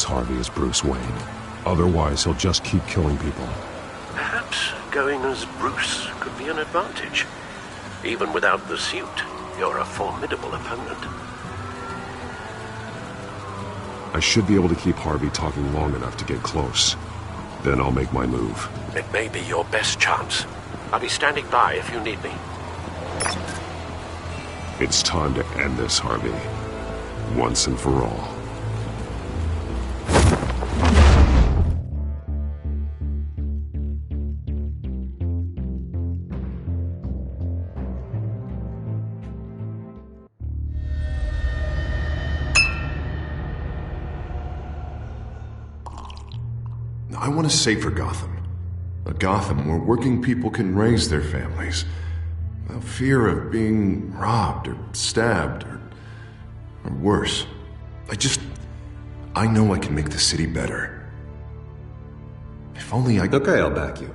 Harvey as Bruce Wayne. Otherwise, he'll just keep killing people. Perhaps going as Bruce could be an advantage. Even without the suit, you're a formidable opponent. I should be able to keep Harvey talking long enough to get close. Then I'll make my move. It may be your best chance. I'll be standing by if you need me. It's time to end this, Harvey. Once and for all. I want a safer Gotham. A Gotham where working people can raise their families without fear of being robbed or stabbed or worse. I know I can make the city better. If only I... Okay, I'll back you.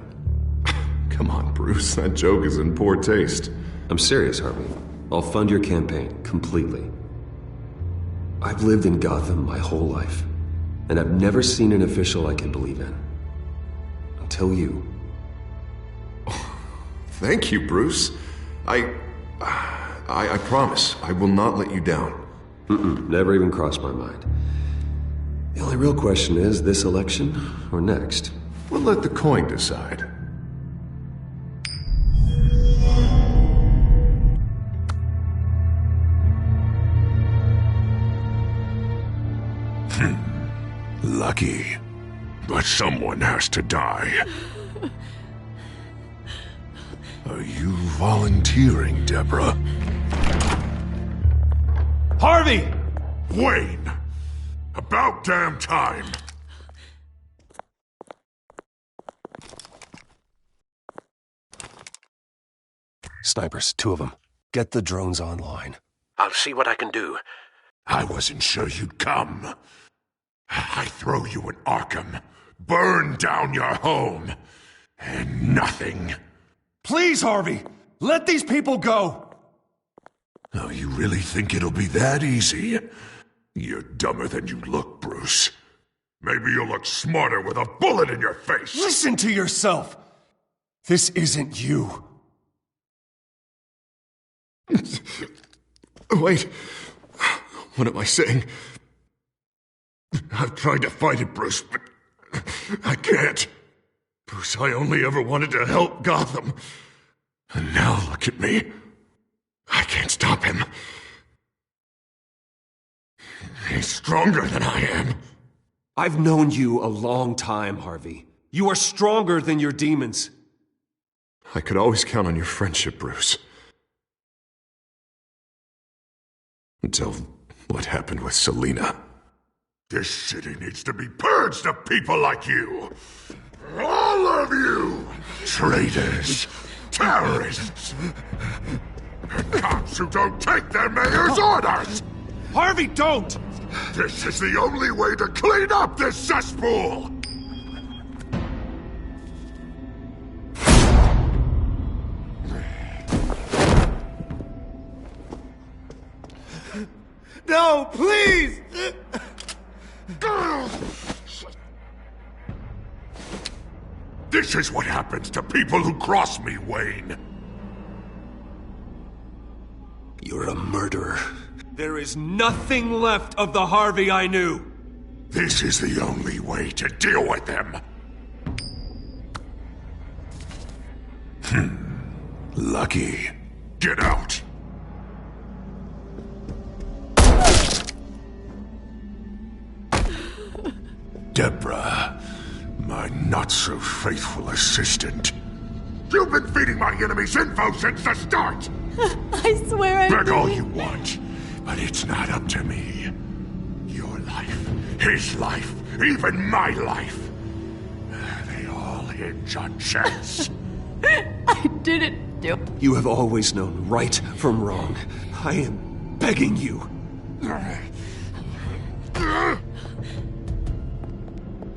Come on, Bruce, that joke is in poor taste. I'm serious, Harvey. I'll fund your campaign, completely. I've lived in Gotham my whole life, and I've never seen an official I can believe in. Until you. Thank you, Bruce. I promise, I will not let you down. Never even crossed my mind. The only real question is, this election or next? We'll let the coin decide. Lucky. But someone has to die. Are you volunteering, Deborah? Harvey! Wayne! About damn time! Snipers, 2 of them. Get the drones online. I'll see what I can do. I wasn't sure you'd come. I throw you in Arkham, burn down your home, and nothing. Please, Harvey! Let these people go! Oh, you really think it'll be that easy? You're dumber than you look, Bruce. Maybe you'll look smarter with a bullet in your face. Listen to yourself! This isn't you. Wait. What am I saying? I've tried to fight it, Bruce, but I can't. Bruce, I only ever wanted to help Gotham. And now look at me. I can't stop him. He's stronger than I am. I've known you a long time, Harvey. You are stronger than your demons. I could always count on your friendship, Bruce. Until what happened with Selina. This city needs to be purged of people like you. All of you! Traitors, terrorists, and cops who don't take their mayor's orders! Harvey, don't! This is the only way to clean up this cesspool! No, please! This is what happens to people who cross me, Wayne. You're a murderer. There is nothing left of the Harvey I knew. This is the only way to deal with them. Lucky. Get out. Deborah, my not-so-faithful assistant. You've been feeding my enemies info since the start! I swear I Beg all didn't. you want, but it's not up to me. Your life, his life, even my life. They all hinge on chance. I didn't do it. You have always known right from wrong. I am begging you.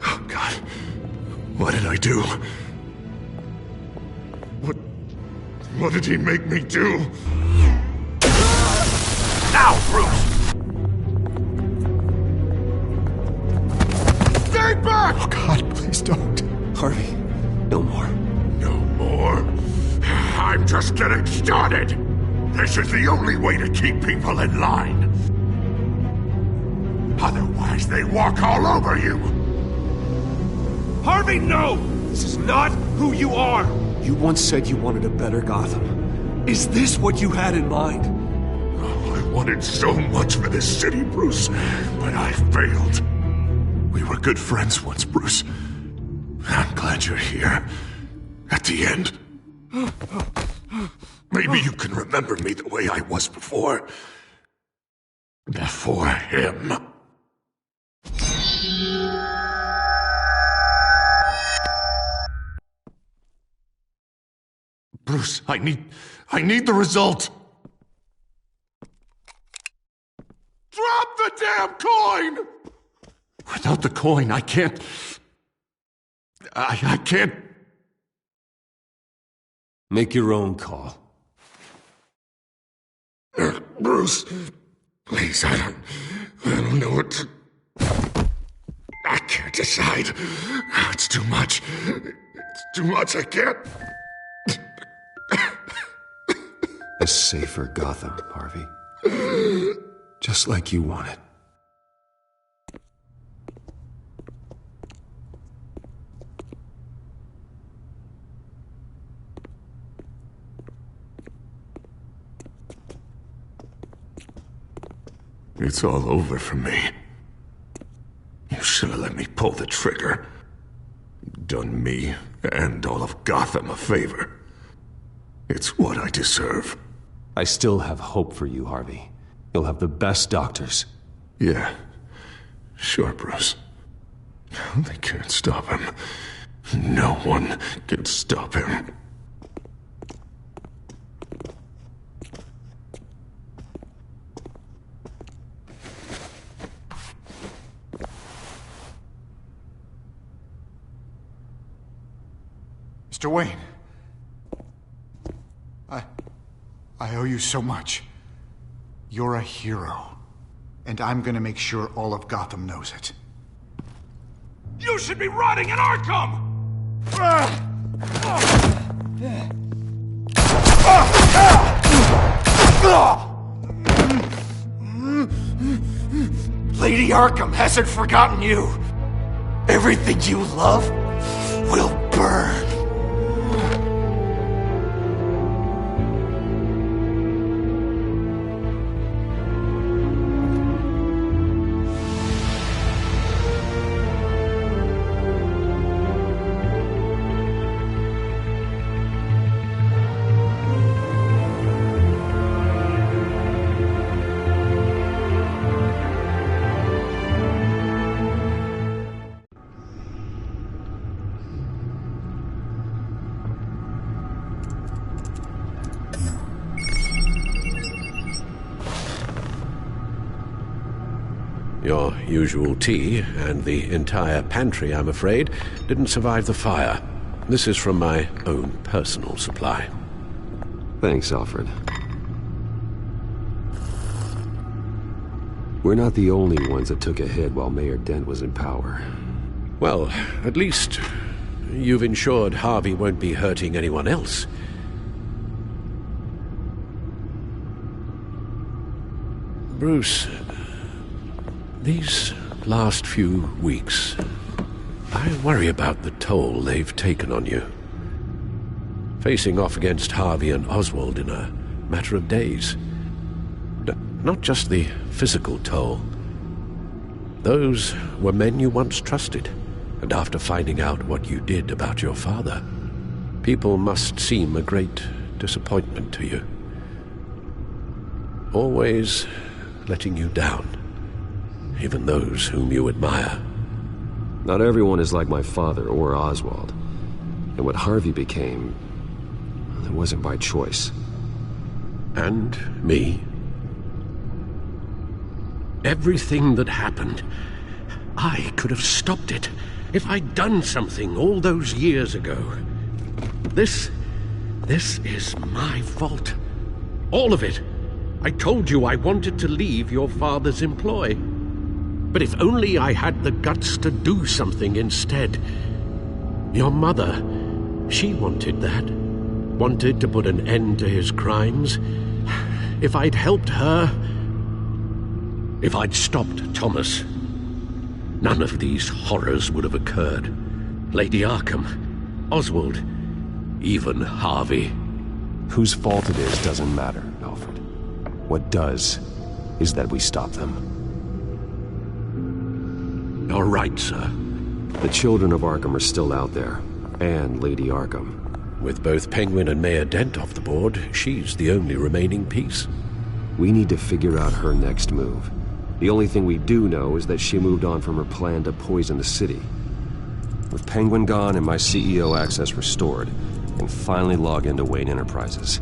Oh, God. What did I do? What did he make me do? Now, Bruce! Oh, God, please don't. Harvey, no more. No more? I'm just getting started. This is the only way to keep people in line. Otherwise, they walk all over you. Harvey, no! This is not who you are! You once said you wanted a better Gotham. Is this what you had in mind? Oh, I wanted so much for this city, Bruce, but I failed. We were good friends once, Bruce. I'm glad you're here. At the end. Maybe you can remember me the way I was before. Before him. Bruce, I need the result. Drop the damn coin! Without the coin, I can't... I can't... Make your own call. Bruce, please, I don't know what to... I can't decide. It's too much. It's too much, I can't... A safer Gotham, Harvey. Just like you wanted. It's all over for me. You should have let me pull the trigger. Done me and all of Gotham a favor. It's what I deserve. I still have hope for you, Harvey. You'll have the best doctors. Yeah. Sure, Bruce. They can't stop him. No one can stop him. Mr. Wayne. I owe you so much. You're a hero. And I'm gonna make sure all of Gotham knows it. You should be rotting in Arkham! Lady Arkham hasn't forgotten you. Everything you love will burn. Your usual tea and the entire pantry, I'm afraid, didn't survive the fire. This is from my own personal supply. Thanks, Alfred. We're not the only ones that took a hit while Mayor Dent was in power. Well, at least you've ensured Harvey won't be hurting anyone else. Bruce, these last few weeks, I worry about the toll they've taken on you. Facing off against Harvey and Oswald in a matter of days. Not just the physical toll. Those were men you once trusted, and after finding out what you did about your father, people must seem a great disappointment to you. Always letting you down, even those whom you admire. Not everyone is like my father or Oswald. And what Harvey became, it wasn't by choice. And me. Everything that happened, I could have stopped it if I'd done something all those years ago. This is my fault. All of it. I told you I wanted to leave your father's employ. But if only I had the guts to do something instead. Your mother, she wanted that. Wanted to put an end to his crimes. If I'd helped her... If I'd stopped Thomas, none of these horrors would have occurred. Lady Arkham, Oswald, even Harvey. Whose fault it is doesn't matter, Alfred. What does is that we stop them. You're right, sir. The children of Arkham are still out there, and Lady Arkham. With both Penguin and Mayor Dent off the board, she's the only remaining piece. We need to figure out her next move. The only thing we do know is that she moved on from her plan to poison the city. With Penguin gone and my CEO access restored, I can finally log into Wayne Enterprises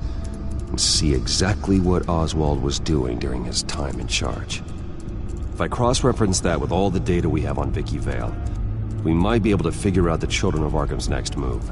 and see exactly what Oswald was doing during his time in charge. If I cross-reference that with all the data we have on Vicky Vale, we might be able to figure out the Children of Arkham's next move.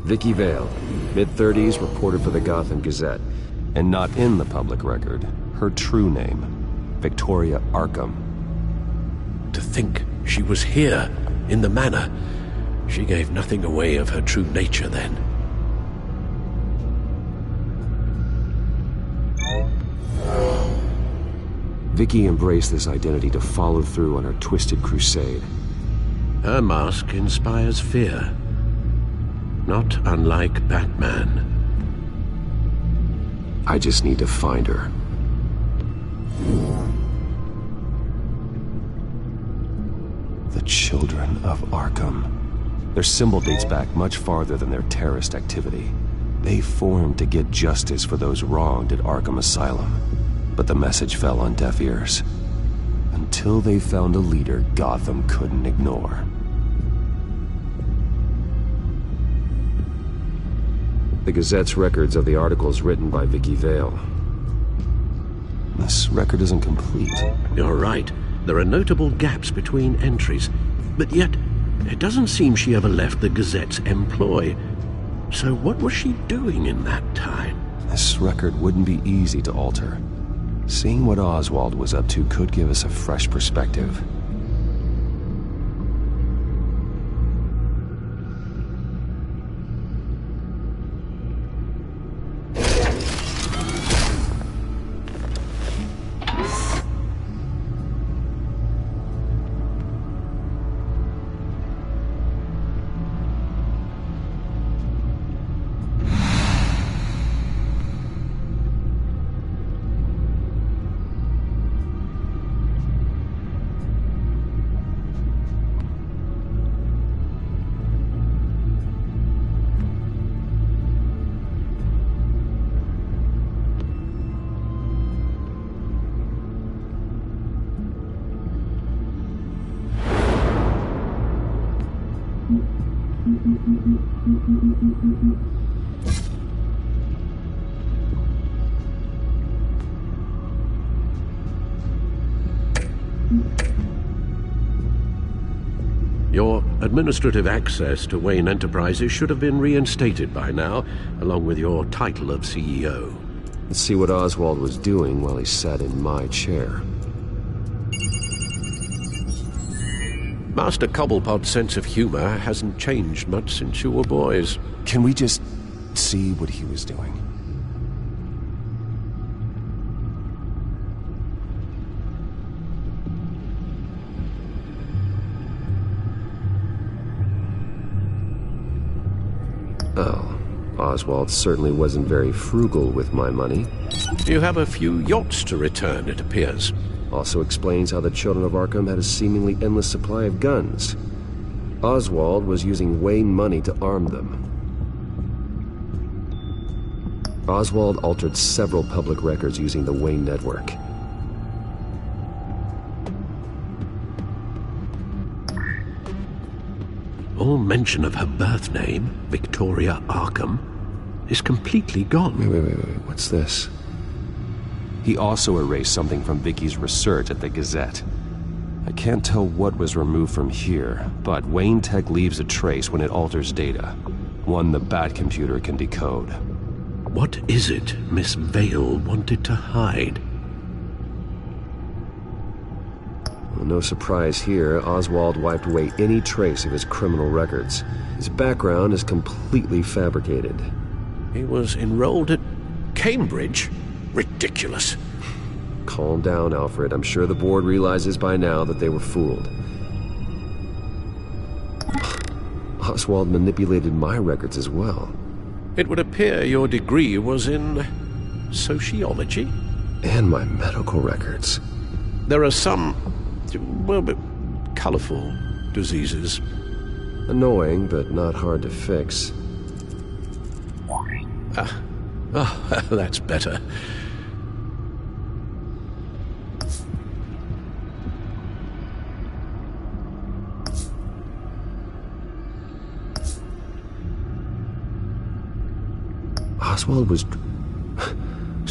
Vicky Vale, mid-30s, reported for the Gotham Gazette, and not in the public record, her true name, Victoria Arkham. To think she was here, in the manor. She gave nothing away of her true nature then. Vicky embraced this identity to follow through on her twisted crusade. Her mask inspires fear. Not unlike Batman. I just need to find her. The Children of Arkham. Their symbol dates back much farther than their terrorist activity. They formed to get justice for those wronged at Arkham Asylum. But the message fell on deaf ears. Until they found a leader Gotham couldn't ignore. The Gazette's records of the articles written by Vicky Vale. This record isn't complete. You're right. There are notable gaps between entries. But yet, it doesn't seem she ever left the Gazette's employ. So what was she doing in that time? This record wouldn't be easy to alter. Seeing what Oswald was up to could give us a fresh perspective. Your administrative access to Wayne Enterprises should have been reinstated by now, along with your title of CEO. Let's see what Oswald was doing while he sat in my chair. Master Cobblepot's sense of humor hasn't changed much since you were boys. Can we just see what he was doing? Oh, Oswald certainly wasn't very frugal with my money. You have a few yachts to return, it appears. Also explains how the children of Arkham had a seemingly endless supply of guns. Oswald was using Wayne money to arm them. Oswald altered several public records using the Wayne network. All mention of her birth name, Victoria Arkham, is completely gone. Wait, what's this? He also erased something from Vicky's research at the Gazette. I can't tell what was removed from here, but Wayne Tech leaves a trace when it alters data. One the Bat computer can decode. What is it Miss Vale wanted to hide? Well, no surprise here, Oswald wiped away any trace of his criminal records. His background is completely fabricated. He was enrolled at Cambridge? Ridiculous. Calm down, Alfred. I'm sure the board realizes by now that they were fooled. Oswald manipulated my records as well. It would appear your degree was in sociology? And my medical records. There are some, well, colorful diseases. Annoying, but not hard to fix. Oh, that's better. Oswald was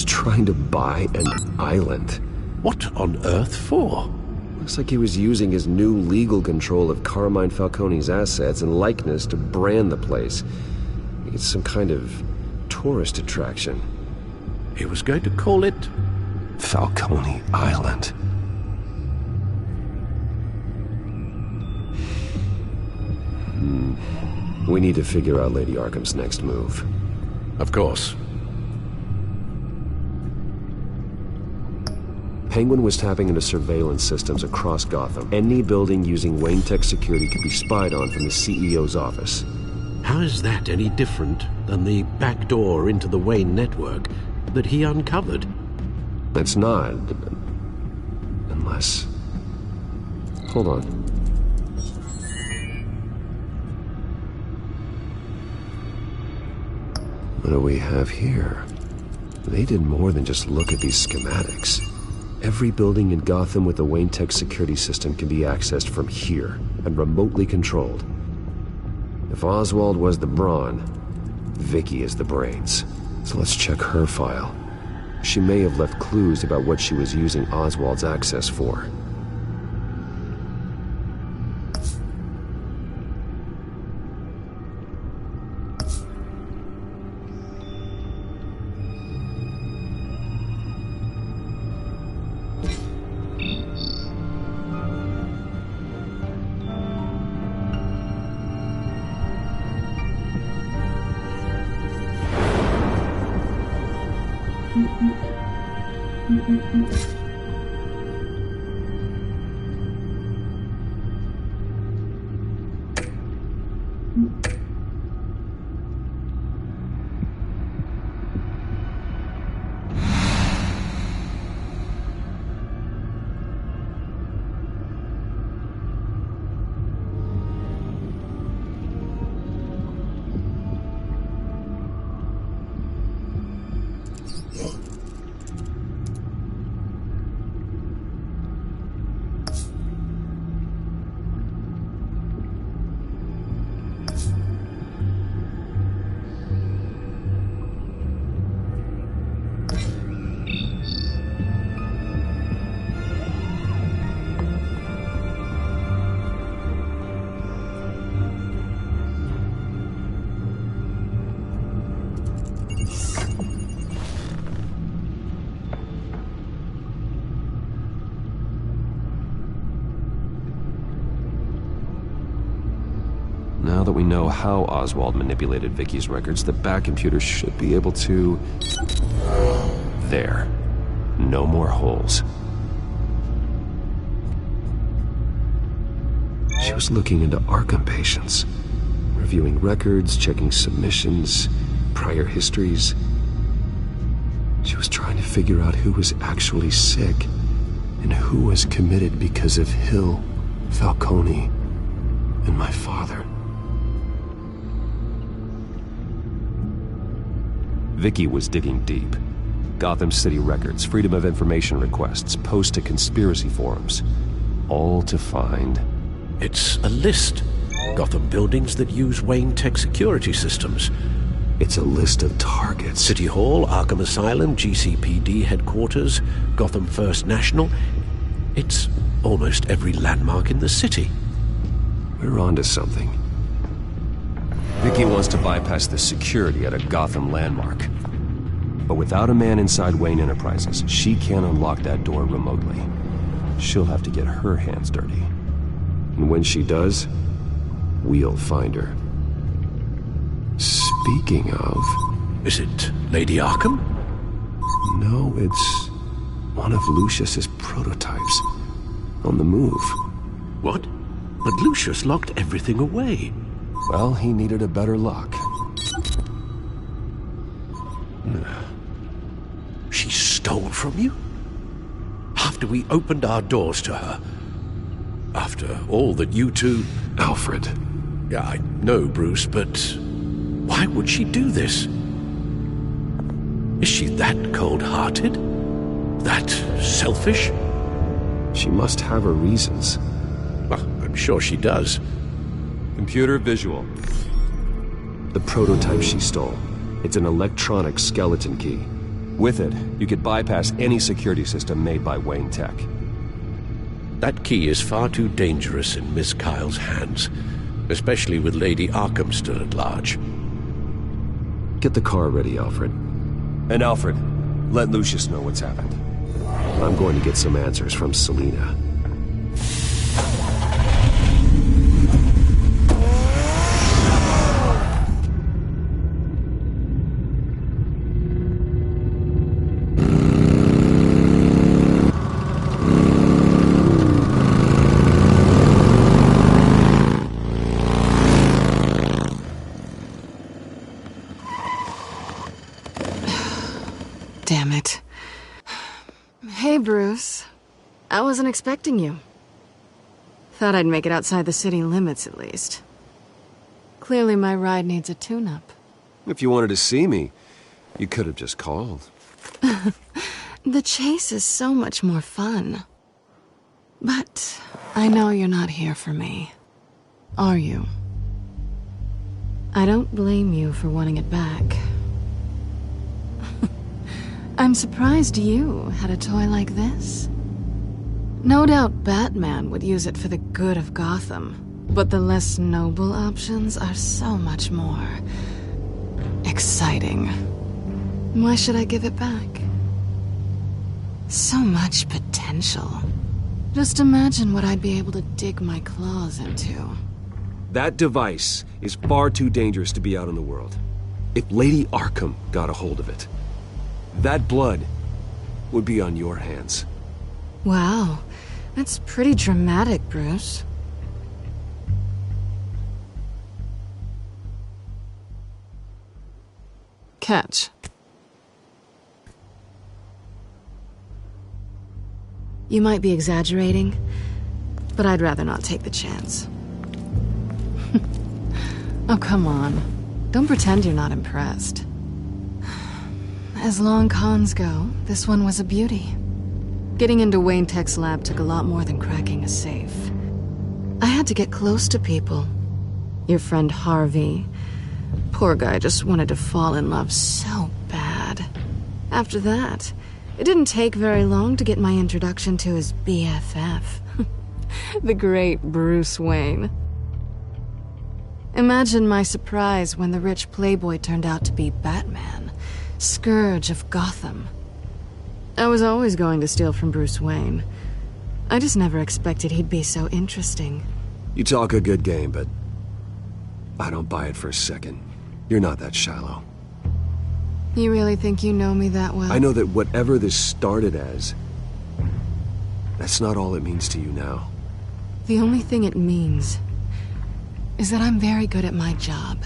trying to buy an island. What on earth for? Looks like he was using his new legal control of Carmine Falcone's assets and likeness to brand the place. It's some kind of tourist attraction. He was going to call it Falcone Island. We need to figure out Lady Arkham's next move. Of course. Penguin was tapping into surveillance systems across Gotham. Any building using Wayne Tech security could be spied on from the CEO's office. How is that any different than the back door into the Wayne network that he uncovered? It's not. Unless... Hold on. What do we have here? They did more than just look at these schematics. Every building in Gotham with a Wayne Tech security system can be accessed from here and remotely controlled. If Oswald was the brawn, Vicky is the brains. So let's check her file. She may have left clues about what she was using Oswald's access for. Now that we know how Oswald manipulated Vicky's records, the back computer should be able to... There. No more holes. She was looking into Arkham patients, reviewing records, checking submissions, prior histories. She was trying to figure out who was actually sick and who was committed because of Hill, Falcone, and my father. Vicky was digging deep. Gotham City records, Freedom of Information requests, posts to conspiracy forums. All to find... It's a list. Gotham buildings that use Wayne Tech security systems. It's a list of targets. City Hall, Arkham Asylum, GCPD headquarters, Gotham First National. It's almost every landmark in the city. We're onto something. Vicky wants to bypass the security at a Gotham landmark. But without a man inside Wayne Enterprises, she can't unlock that door remotely. She'll have to get her hands dirty. And when she does, we'll find her. Speaking of... Is it Lady Arkham? No, it's one of Lucius's prototypes. On the move. What? But Lucius locked everything away. Well, he needed a better lock. She stole from you? After we opened our doors to her? After all that you two... Alfred. Yeah, I know, Bruce, but why would she do this? Is she that cold-hearted? That selfish? She must have her reasons. Well, I'm sure she does. Computer visual. The prototype she stole. It's an electronic skeleton key. With it, you could bypass any security system made by Wayne Tech. That key is far too dangerous in Miss Kyle's hands, especially with Lady Arkham still at large. Get the car ready, Alfred. And Alfred, let Lucius know what's happened. I'm going to get some answers from Selina. Damn it. Hey, Bruce. I wasn't expecting you. Thought I'd make it outside the city limits, at least. Clearly my ride needs a tune-up. If you wanted to see me, you could have just called. The chase is so much more fun. But I know you're not here for me. Are you? I don't blame you for wanting it back. I'm surprised you had a toy like this. No doubt Batman would use it for the good of Gotham, but the less noble options are so much more exciting. Why should I give it back? So much potential. Just imagine what I'd be able to dig my claws into. That device is far too dangerous to be out in the world. If Lady Arkham got a hold of it, that blood would be on your hands. Wow, that's pretty dramatic, Bruce. Catch. You might be exaggerating, but I'd rather not take the chance. Oh, come on. Don't pretend you're not impressed. As long cons go, this one was a beauty. Getting into Wayne Tech's lab took a lot more than cracking a safe. I had to get close to people. Your friend Harvey. Poor guy just wanted to fall in love so bad. After that, it didn't take very long to get my introduction to his BFF. The great Bruce Wayne. Imagine my surprise when the rich playboy turned out to be Batman, Scourge of Gotham. I was always going to steal from Bruce Wayne. I just never expected he'd be so interesting. You talk a good game, but I don't buy it for a second. You're not that shallow. You really think you know me that well? I know that whatever this started as, that's not all it means to you now. The only thing it means is that I'm very good at my job.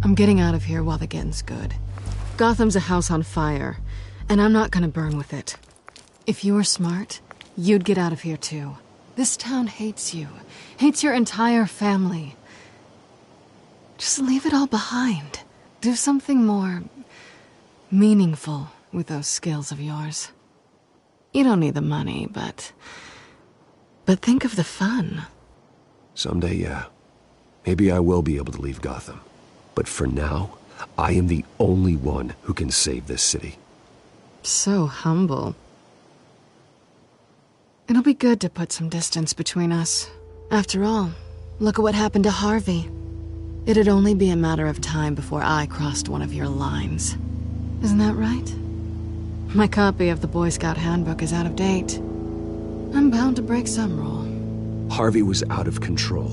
I'm getting out of here while the getting's good. Gotham's a house on fire, and I'm not gonna burn with it. If you were smart, you'd get out of here too. This town hates you, hates your entire family. Just leave it all behind. Do something more meaningful with those skills of yours. You don't need the money, but think of the fun. Someday, yeah. Maybe I will be able to leave Gotham. But for now, I am the only one who can save this city. So humble. It'll be good to put some distance between us. After all, look at what happened to Harvey. It'd only be a matter of time before I crossed one of your lines. Isn't that right? My copy of the Boy Scout Handbook is out of date. I'm bound to break some rule. Harvey was out of control,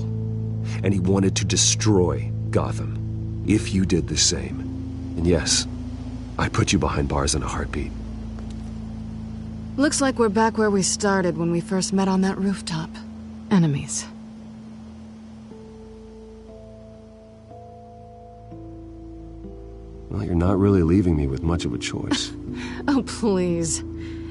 and he wanted to destroy Gotham. If you did the same. And yes, I'd put you behind bars in a heartbeat. Looks like we're back where we started when we first met on that rooftop. Enemies. Well, you're not really leaving me with much of a choice. Oh, please.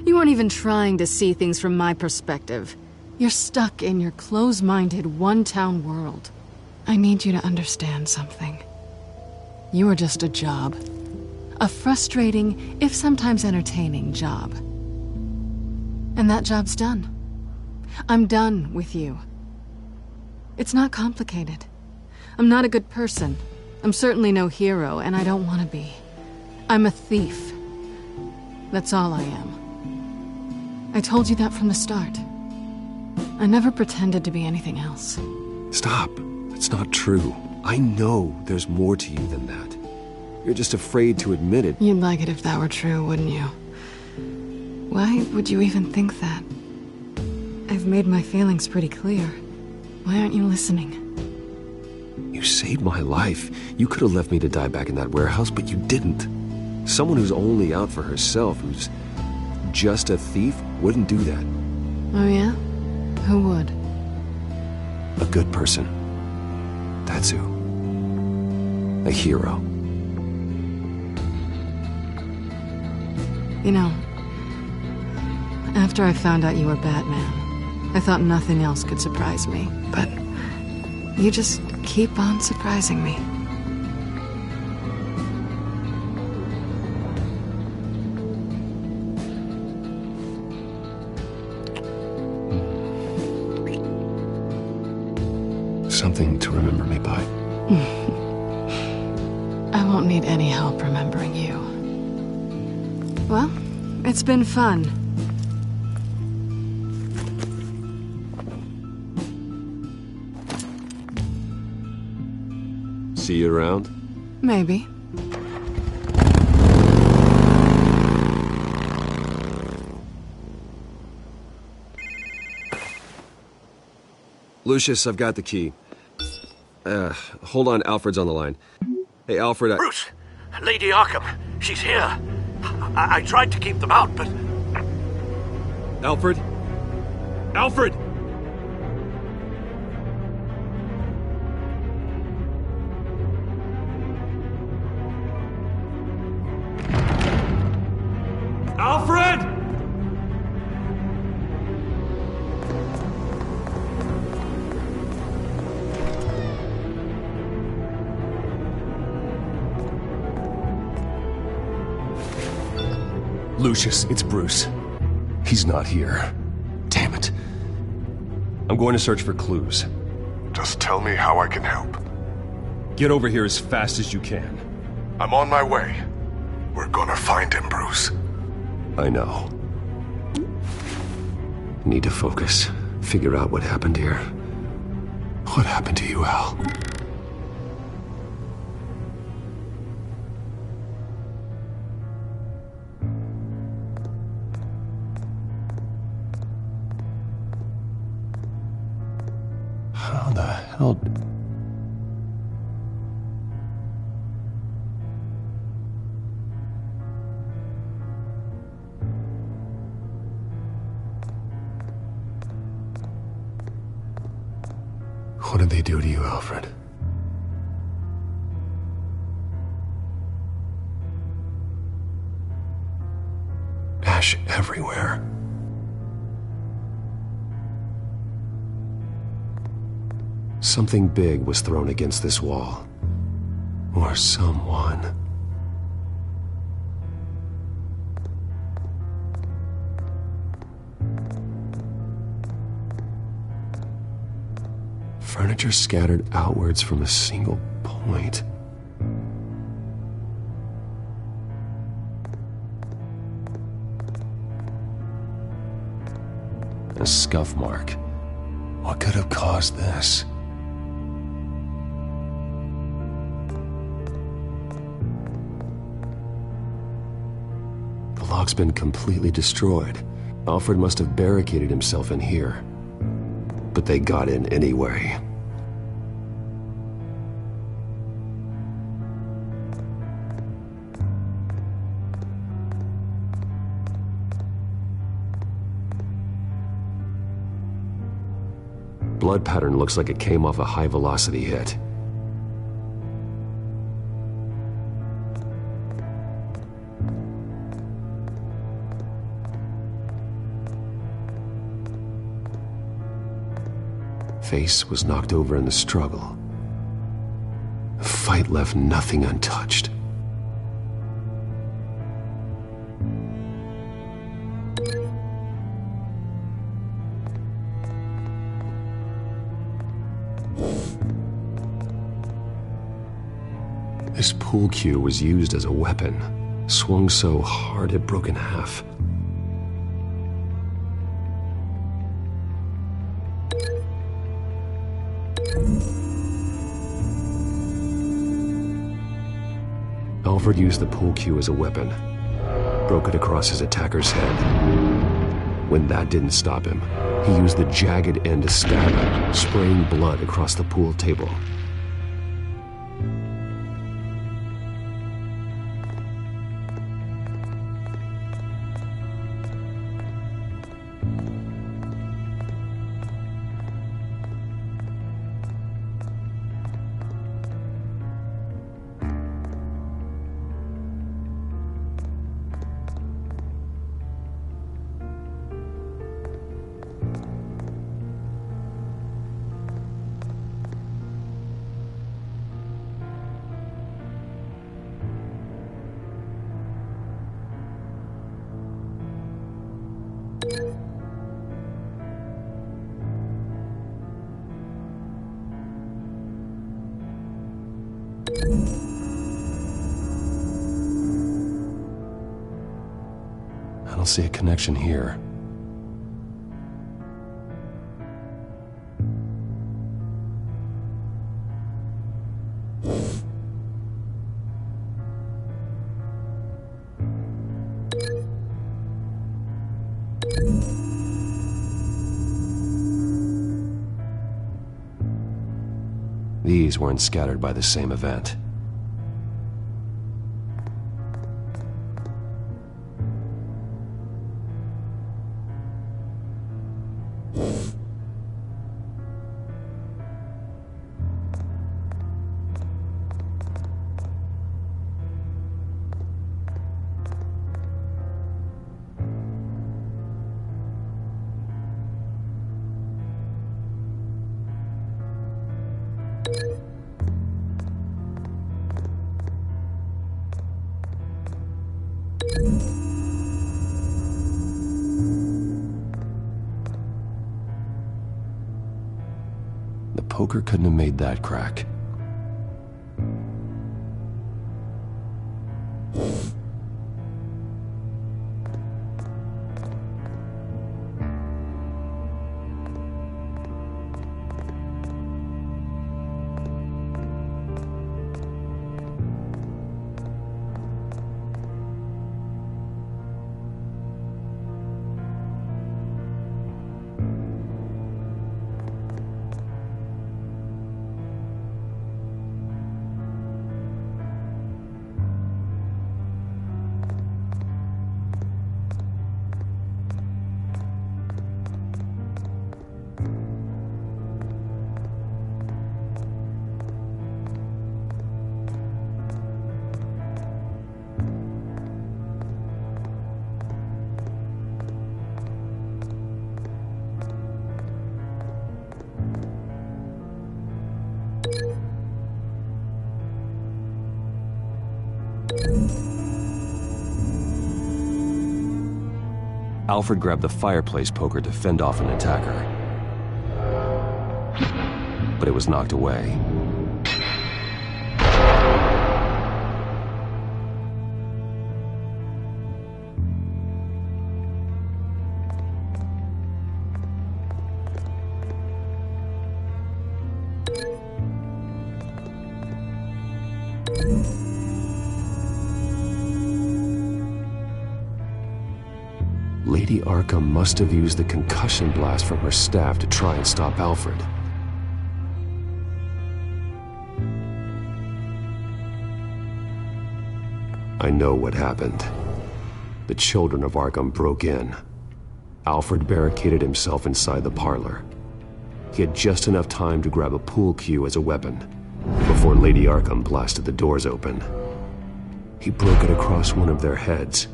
You weren't even trying to see things from my perspective. You're stuck in your close-minded, one-town world. I need you to understand something. You are just a job. A frustrating, if sometimes entertaining, job. And that job's done. I'm done with you. It's not complicated. I'm not a good person. I'm certainly no hero, and I don't want to be. I'm a thief. That's all I am. I told you that from the start. I never pretended to be anything else. Stop. It's not true. I know there's more to you than that. You're just afraid to admit it. You'd like it if that were true, wouldn't you? Why would you even think that? I've made my feelings pretty clear. Why aren't you listening? You saved my life. You could have left me to die back in that warehouse, but you didn't. Someone who's only out for herself, who's just a thief, wouldn't do that. Oh yeah? Who would? A good person. That's who. A hero. You know, after I found out you were Batman, I thought nothing else could surprise me, but you just keep on surprising me. Something to remember me by. I won't need any help remembering you. Well, it's been fun. See you around? Maybe. Lucius, I've got the key. Hold on, Alfred's on the line. Hey, Alfred, Bruce, Lady Arkham, she's here. I tried to keep them out, but... Alfred? Alfred! Alfred! Lucius, it's Bruce. He's not here. Damn it. I'm going to search for clues. Just tell me how I can help. Get over here as fast as you can. I'm on my way. We're gonna find him, Bruce. I know. Need to focus. Figure out what happened here. What happened to you, Al? How the hell... What did they do to you, Alfred? Ash everywhere. Something big was thrown against this wall. Or someone. Furniture scattered outwards from a single point. A scuff mark. What could have caused this? The lock's been completely destroyed. Alfred must have barricaded himself in here. But they got in anyway. Blood pattern looks like it came off a high-velocity hit. Face was knocked over in the struggle. The fight left nothing untouched. This pool cue was used as a weapon, swung so hard it broke in half. Alfred used the pool cue as a weapon, broke it across his attacker's head. When that didn't stop him, he used the jagged end to stab him, spraying blood across the pool table. I don't see a connection here. These weren't scattered by the same event. The poker couldn't have made that crack. Alfred grabbed the fireplace poker to fend off an attacker. But it was knocked away. Lady Arkham must have used the concussion blast from her staff to try and stop Alfred. I know what happened. The children of Arkham broke in. Alfred barricaded himself inside the parlor. He had just enough time to grab a pool cue as a weapon before Lady Arkham blasted the doors open. He broke it across one of their heads,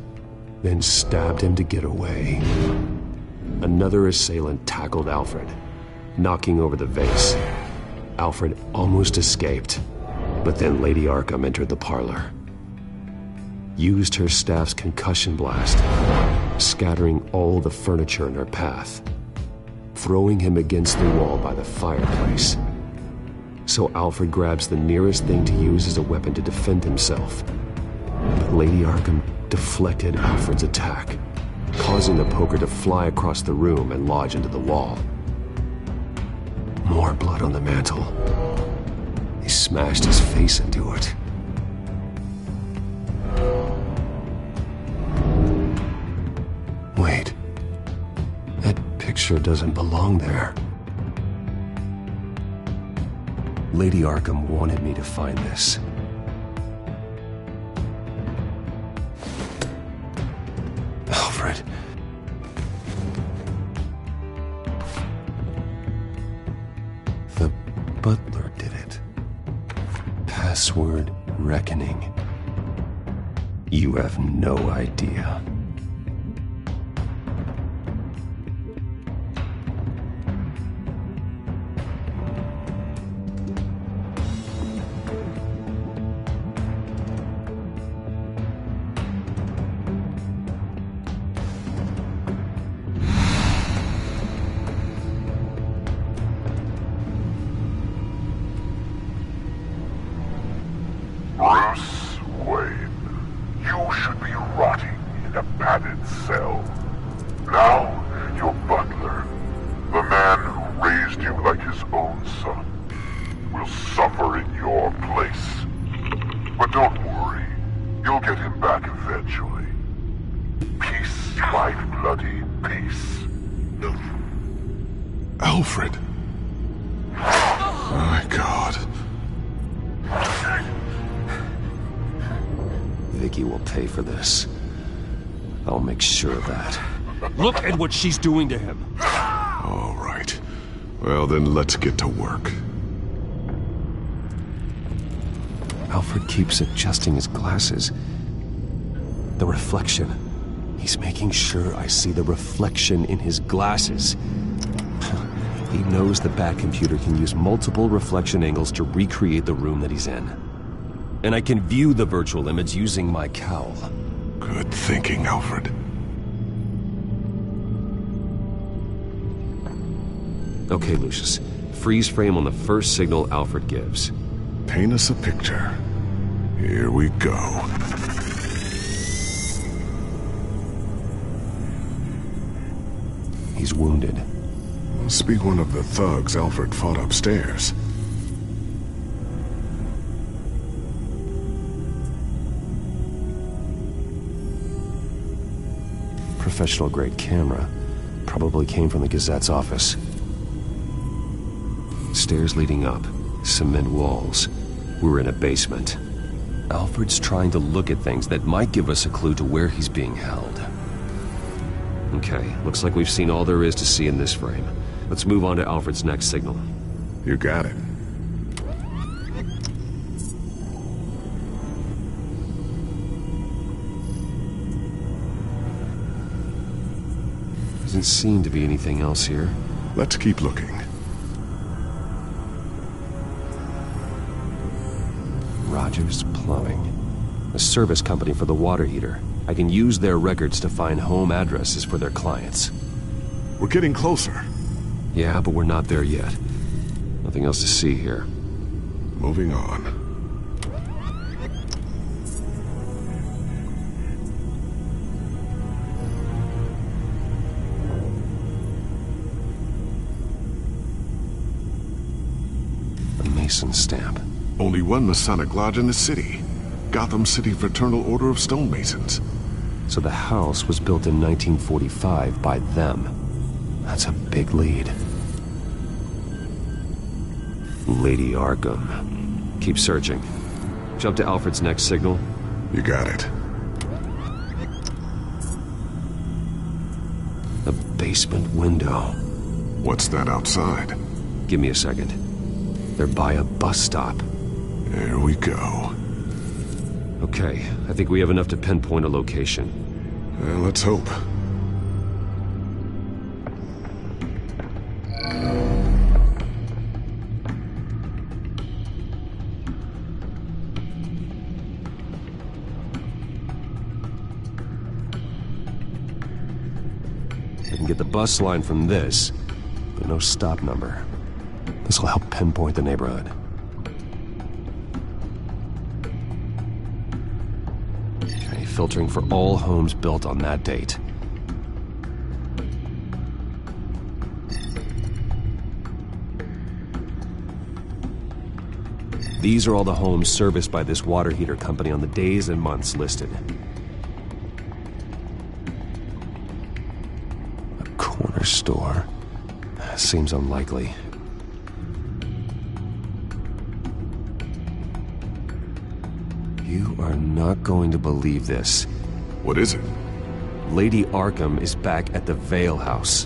then stabbed him to get away. Another assailant tackled Alfred, knocking over the vase. Alfred almost escaped, but then Lady Arkham entered the parlor. Used her staff's concussion blast, scattering all the furniture in her path, throwing him against the wall by the fireplace. So Alfred grabs the nearest thing to use as a weapon to defend himself. But Lady Arkham deflected Alfred's attack, causing the poker to fly across the room and lodge into the wall. More blood on the mantel. He smashed his face into it. Wait. That picture doesn't belong there. Lady Arkham wanted me to find this. Alfred. The butler did it. Password reckoning. You have no idea. Bruce Wayne, you should be rotting in a padded cell. Now, your butler, the man who raised you like his own son, will suffer in your place. But don't worry, you'll get him back eventually. Peace, my bloody peace. Alfred. My God. Vicky will pay for this. I'll make sure of that. Look at what she's doing to him. All right. Well, then let's get to work. Alfred keeps adjusting his glasses. The reflection. He's making sure I see the reflection in his glasses. He knows the Batcomputer can use multiple reflection angles to recreate the room that he's in. And I can view the virtual image using my cowl. Good thinking, Alfred. Okay, Lucius. Freeze frame on the first signal Alfred gives. Paint us a picture. Here we go. He's wounded. Must be one of the thugs Alfred fought upstairs. Professional-grade camera. Probably came from the Gazette's office. Stairs leading up. Cement walls. We're in a basement. Alfred's trying to look at things that might give us a clue to where he's being held. Okay, looks like we've seen all there is to see in this frame. Let's move on to Alfred's next signal. You got it. Doesn't seem to be anything else here. Let's keep looking. Rogers Plumbing. A service company for the water heater. I can use their records to find home addresses for their clients. We're getting closer. Yeah, but we're not there yet. Nothing else to see here. Moving on. A Mason stamp. Only one Masonic lodge in the city. Gotham City Fraternal Order of Stonemasons. So the house was built in 1945 by them. That's a big lead. Lady Arkham. Keep searching. Jump to Alfred's next signal. You got it. A basement window. What's that outside? Give me a second. They're by a bus stop. There we go. Okay, I think we have enough to pinpoint a location. Well, let's hope. I can get the bus line from this, but no stop number. This will help pinpoint the neighborhood. Okay, filtering for all homes built on that date. These are all the homes serviced by this water heater company on the days and months listed. A corner store. Seems unlikely. You are not going to believe this. What is it? Lady Arkham is back at the Vale House,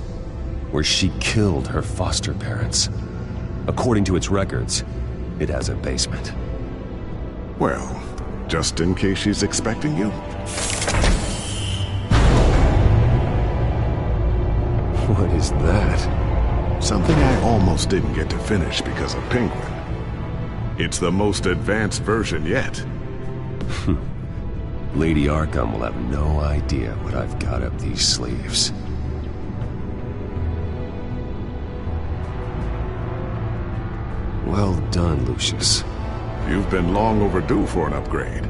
where she killed her foster parents. According to its records, it has a basement. Well, just in case she's expecting you. What is that? Something I almost didn't get to finish because of Penguin. It's the most advanced version yet. Lady Arkham will have no idea what I've got up these sleeves. Well done, Lucius. You've been long overdue for an upgrade.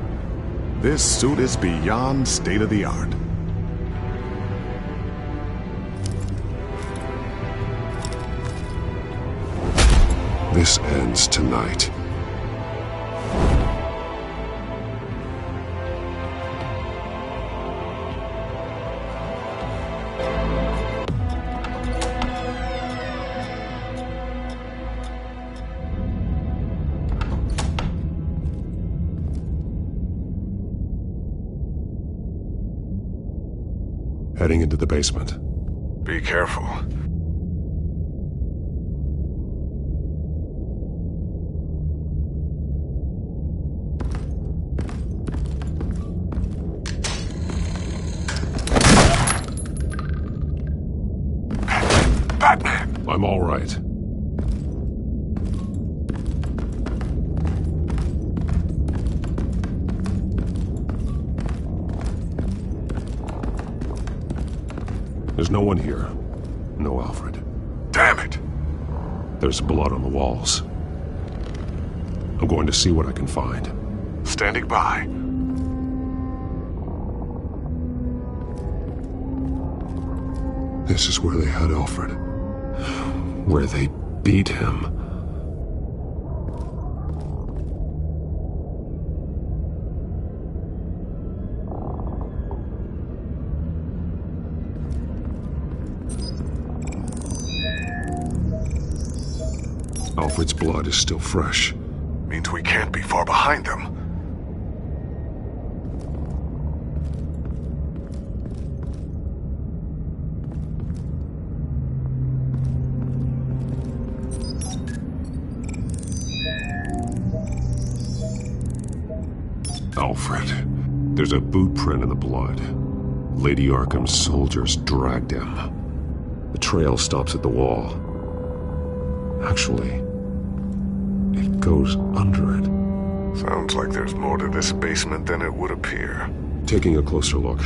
This suit is beyond state-of-the-art. This ends tonight. Heading into the basement. Be careful. Batman! I'm all right. There's no one here. No Alfred. Damn it! There's blood on the walls. I'm going to see what I can find. Standing by. This is where they had Alfred. Where they beat him. Alfred's blood is still fresh. Means we can't be far behind them. Alfred. There's a boot print in the blood. Lady Arkham's soldiers dragged him. The trail stops at the wall. Actually, it goes under it. Sounds like there's more to this basement than it would appear. Taking a closer look.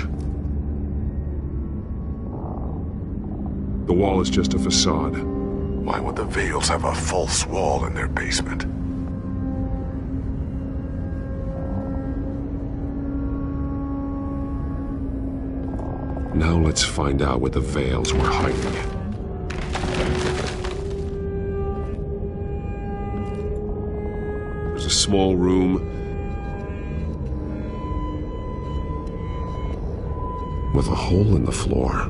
The wall is just a facade. Why would the Vales have a false wall in their basement? Now let's find out what the Vales were hiding. There's a small room with a hole in the floor.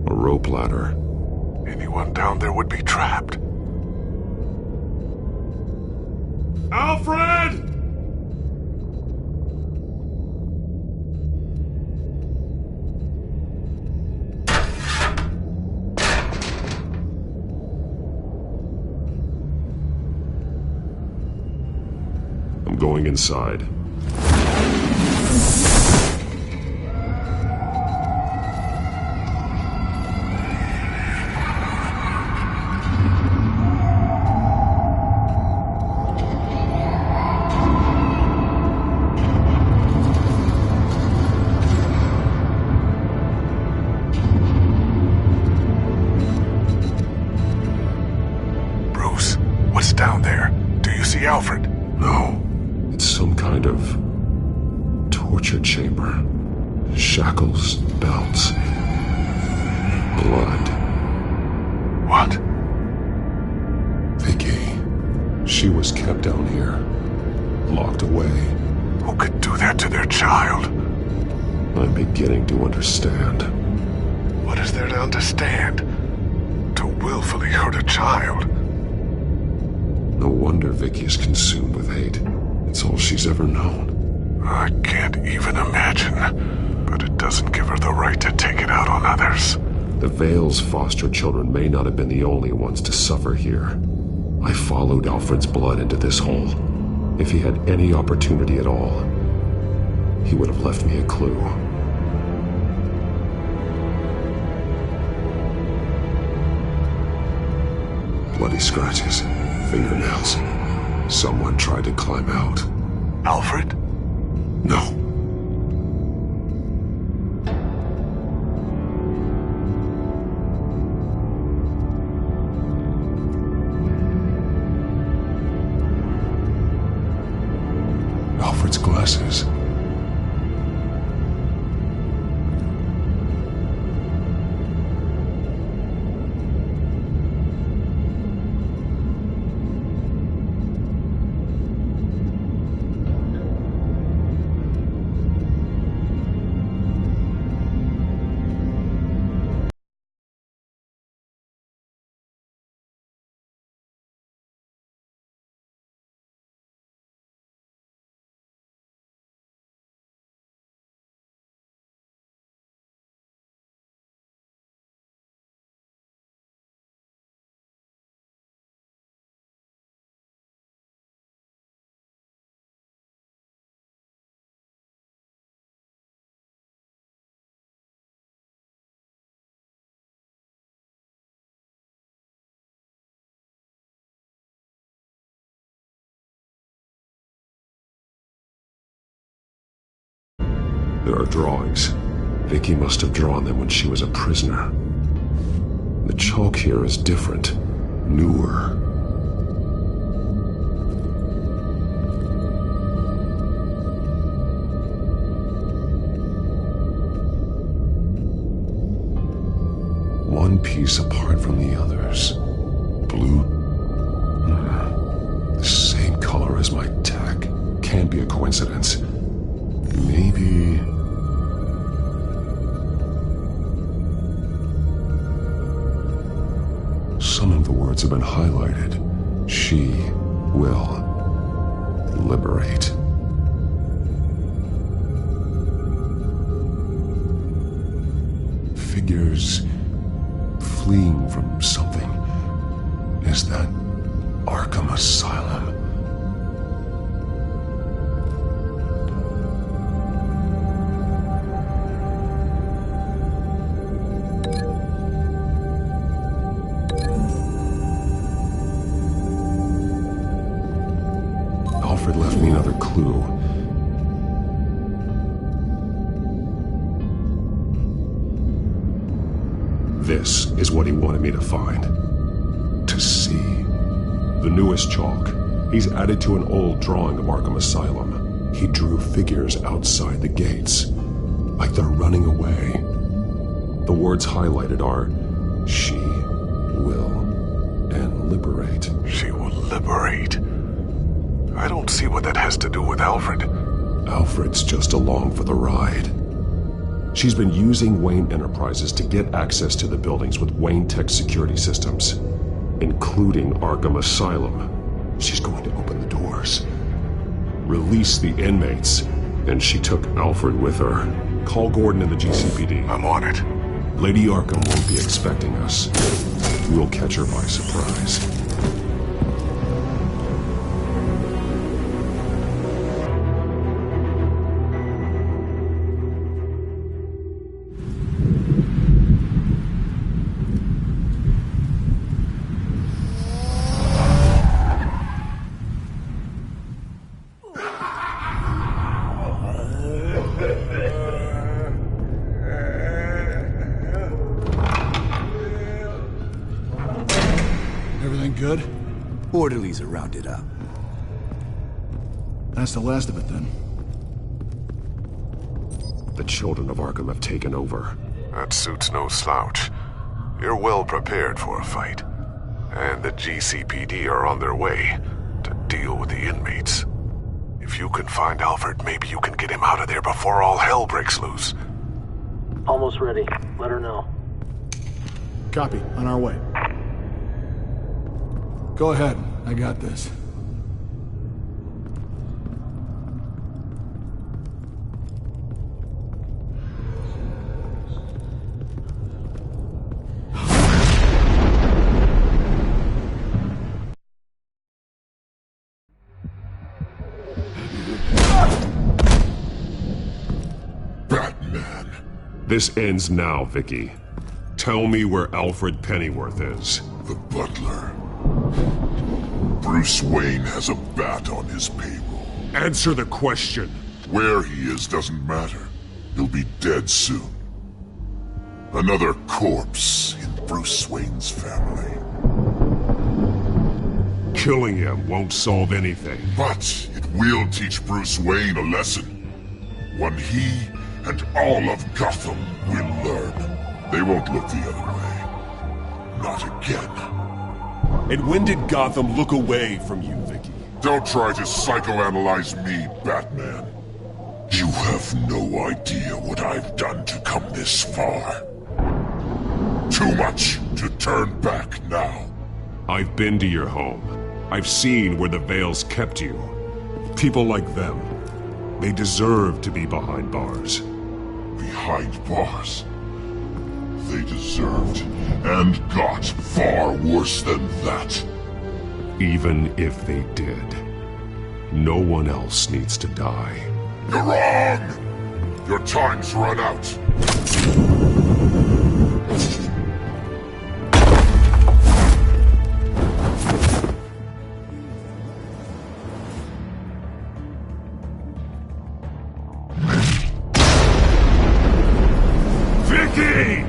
A rope ladder. Anyone down there would be trapped. Alfred! I'm going inside. Bruce, what's down there? Do you see Alfred? No. It's some kind of torture chamber. Shackles, belts, blood. What? Vicky. She was kept down here, locked away. Who could do that to their child? I'm beginning to understand. What is there to understand? To willfully hurt a child? No wonder Vicky is consumed with hate. It's all she's ever known. I can't even imagine. But it doesn't give her the right to take it out on others. The Vale's foster children may not have been the only ones to suffer here. I followed Alfred's blood into this hole. If he had any opportunity at all, he would have left me a clue. Bloody scratches, fingernails. Someone tried to climb out. Alfred? No. Alfred's glasses. There are drawings. Vicky must have drawn them when she was a prisoner. The chalk here is different, newer. One piece apart from the others. Blue. The same color as my tag. Can't be a coincidence. Maybe... Some of the words have been highlighted. She will liberate. Figures fleeing from something. Is that Arkham Asylum? Alfred left me another clue. This is what he wanted me to find. To see. The newest chalk. He's added to an old drawing of Arkham Asylum. He drew figures outside the gates. Like they're running away. The words highlighted are, she will, and liberate. She will liberate. I don't see what that has to do with Alfred. Alfred's just along for the ride. She's been using Wayne Enterprises to get access to the buildings with Wayne Tech security systems, including Arkham Asylum. She's going to open the doors, release the inmates, and she took Alfred with her. Call Gordon and the GCPD. I'm on it. Lady Arkham won't be expecting us. We'll catch her by surprise. Everything good? Orderlies are rounded up. That's the last of it, then. The children of Arkham have taken over. That suit's no slouch. You're well prepared for a fight. And the GCPD are on their way to deal with the inmates. If you can find Alfred, maybe you can get him out of there before all hell breaks loose. Almost ready. Let her know. Copy. On our way. Go ahead. I got this. Batman. This ends now, Vicky. Tell me where Alfred Pennyworth is. The butler. Bruce Wayne has a bat on his payroll. Answer the question. Where he is doesn't matter. He'll be dead soon. Another corpse in Bruce Wayne's family. Killing him won't solve anything. But it will teach Bruce Wayne a lesson. One he and all of Gotham will learn. They won't look the other way. Not again. And when did Gotham look away from you, Vicky? Don't try to psychoanalyze me, Batman. You have no idea what I've done to come this far. Too much to turn back now. I've been to your home. I've seen where the Veils kept you. People like them, they deserve to be behind bars. Behind bars? They deserved and got far worse than that. Even if they did, no one else needs to die. You're wrong! Your time's run out. Becky!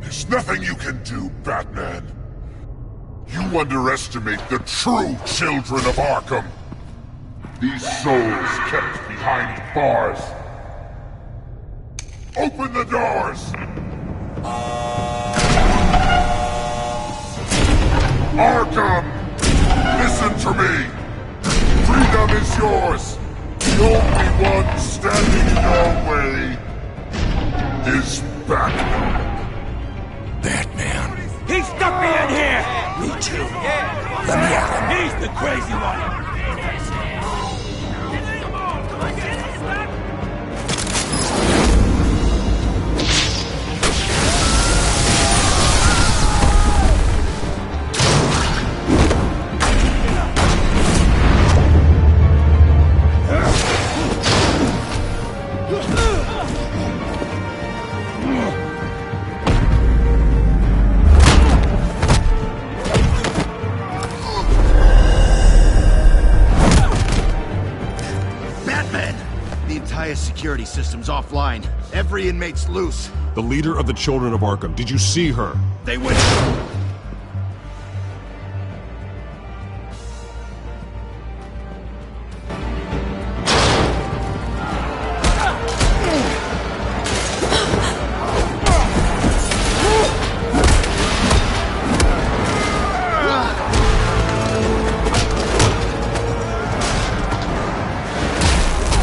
There's nothing you can do, Batman. You underestimate the true children of Arkham. These souls kept behind bars. Open the doors! Arkham! Listen to me! Freedom is yours! The only one standing in your way is Batman. Batman. He stuck me in here! Me too. Let me at him. He's the crazy one! Security system's offline. Every inmate's loose. The leader of the Children of Arkham, did you see her? They went...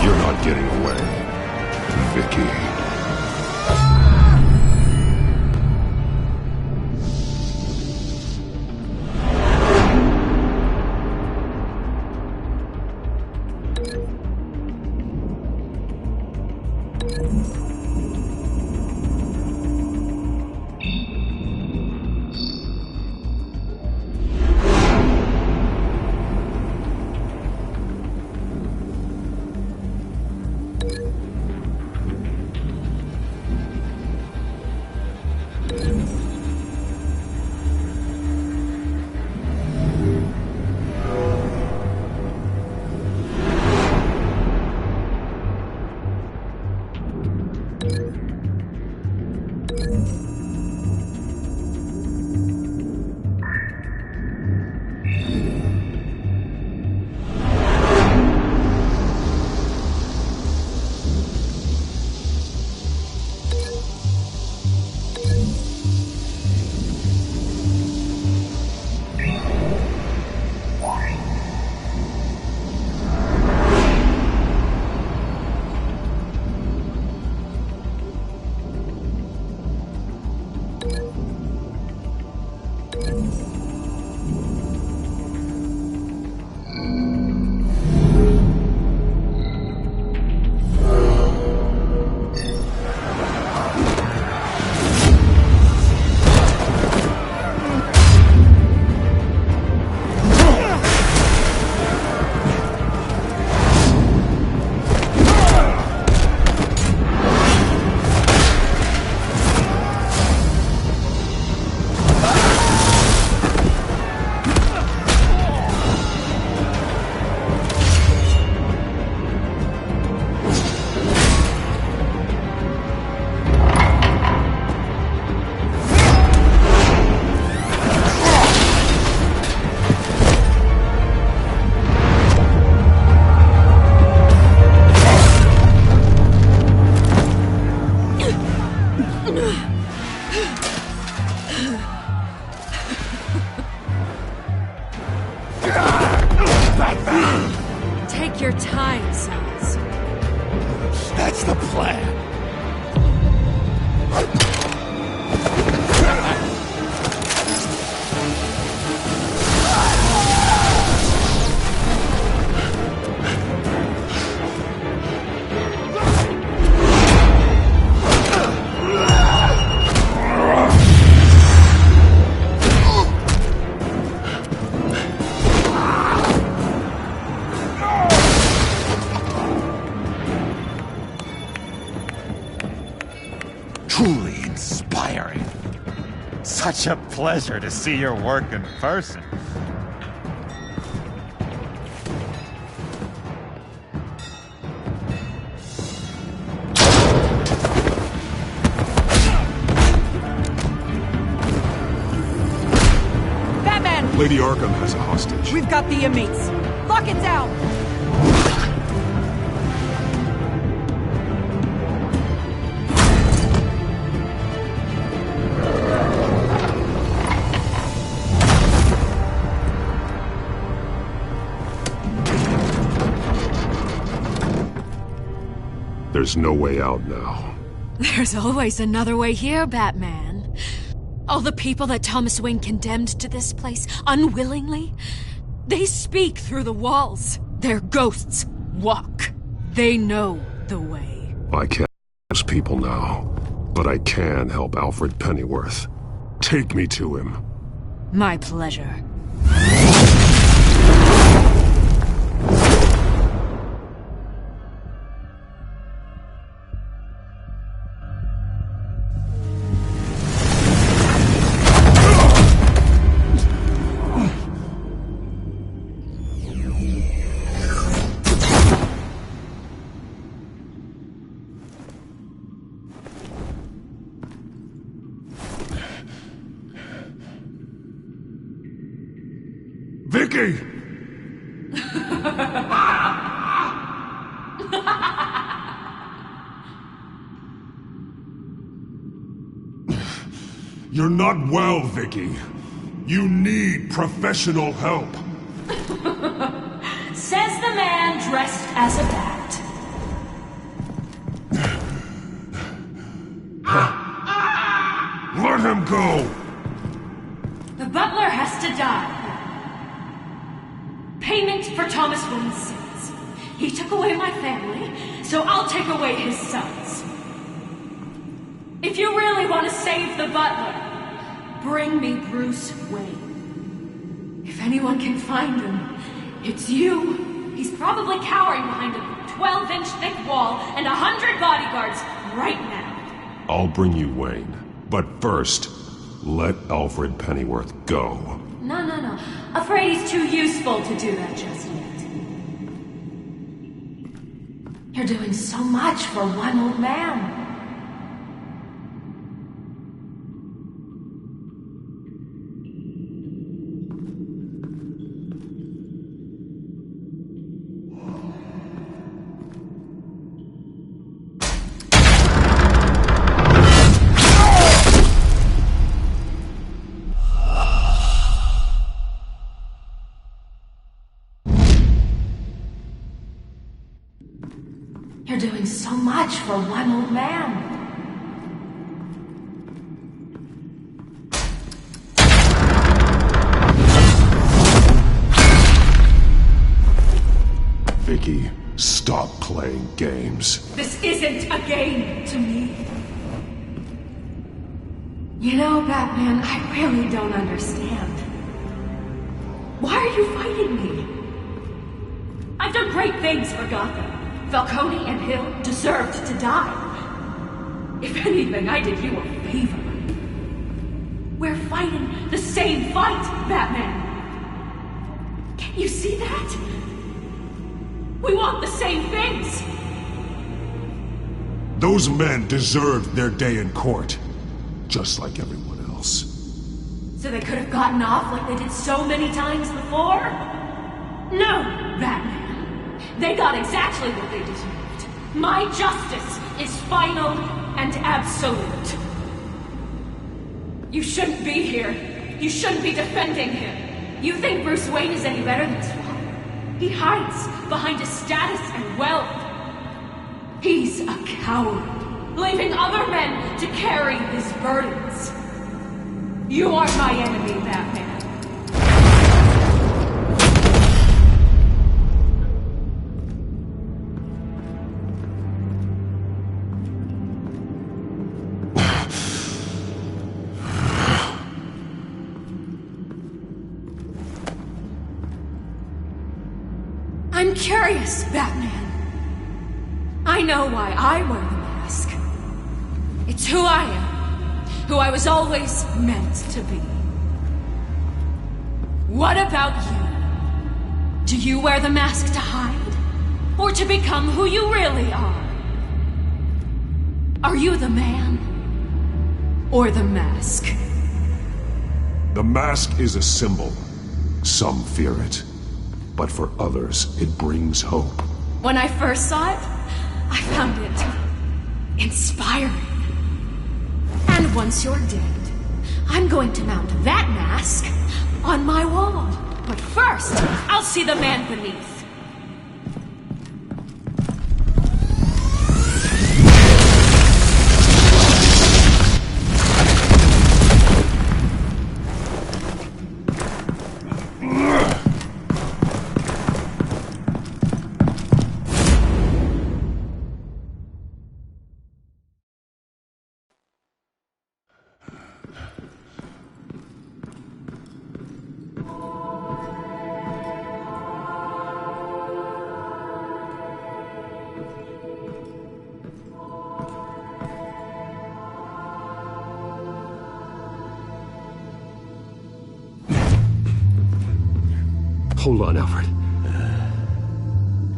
You're not getting away, Vicky. Take your time, Sons. That's the plan. Truly inspiring. Such a pleasure to see your work in person. Lady Arkham has a hostage. We've got the inmates. Lock it down! There's no way out now. There's always another way here, Batman. All the people that Thomas Wayne condemned to this place unwillingly, they speak through the walls. Their ghosts walk. They know the way. I can't help those people now, but I can help Alfred Pennyworth. Take me to him. My pleasure. Vicky! You're not well, Vicky. You need professional help. Says the man dressed as a bat. Let him go! The butler has to die. Payment for Thomas Wayne's sins. He took away my family, so I'll take away his sons. If you really want to save the butler, bring me Bruce Wayne. If anyone can find him, it's you. He's probably cowering behind a 12-inch thick wall and 100 bodyguards right now. I'll bring you Wayne. But first, let Alfred Pennyworth go. No. Afraid he's too useful to do that just yet. You're doing so much for one old man. You're doing so much for one old man. Vicky, stop playing games. This isn't a game to me. You know, Batman, I really don't understand. Why are you fighting me? I've done great things for Gotham. Falcone and Hill deserved to die. If anything, I did you a favor. We're fighting the same fight, Batman. Can't you see that? We want the same things. Those men deserved their day in court, just like everyone else. So they could have gotten off like they did so many times before? No, Batman. They got exactly what they deserved. My justice is final and absolute. You shouldn't be here. You shouldn't be defending him. You think Bruce Wayne is any better than Swamp? He hides behind his status and wealth. He's a coward, leaving other men to carry his burdens. You are my enemy, Batman. I'm curious, Batman. I know why I wear the mask. It's who I am, who I was always meant to be. What about you? Do you wear the mask to hide? Or to become who you really are? Are you the man? Or the mask? The mask is a symbol. Some fear it, but for others, it brings hope. When I first saw it, I found it inspiring. And once you're dead, I'm going to mount that mask on my wall. But first, I'll see the man beneath. Hold on, Alfred.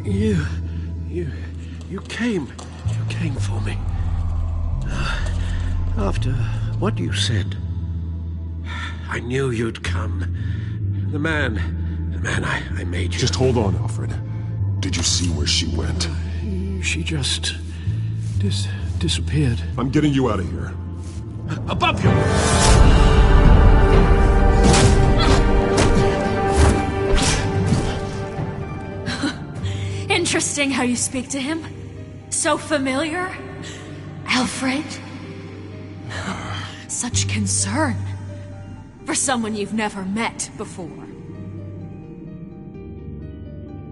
You came for me. After what you said, I knew you'd come. The man I made you. Just hold on, Alfred. Did you see where she went? She just disappeared. I'm getting you out of here. Above you! Interesting how you speak to him. So familiar. Alfred. Such concern for someone you've never met before.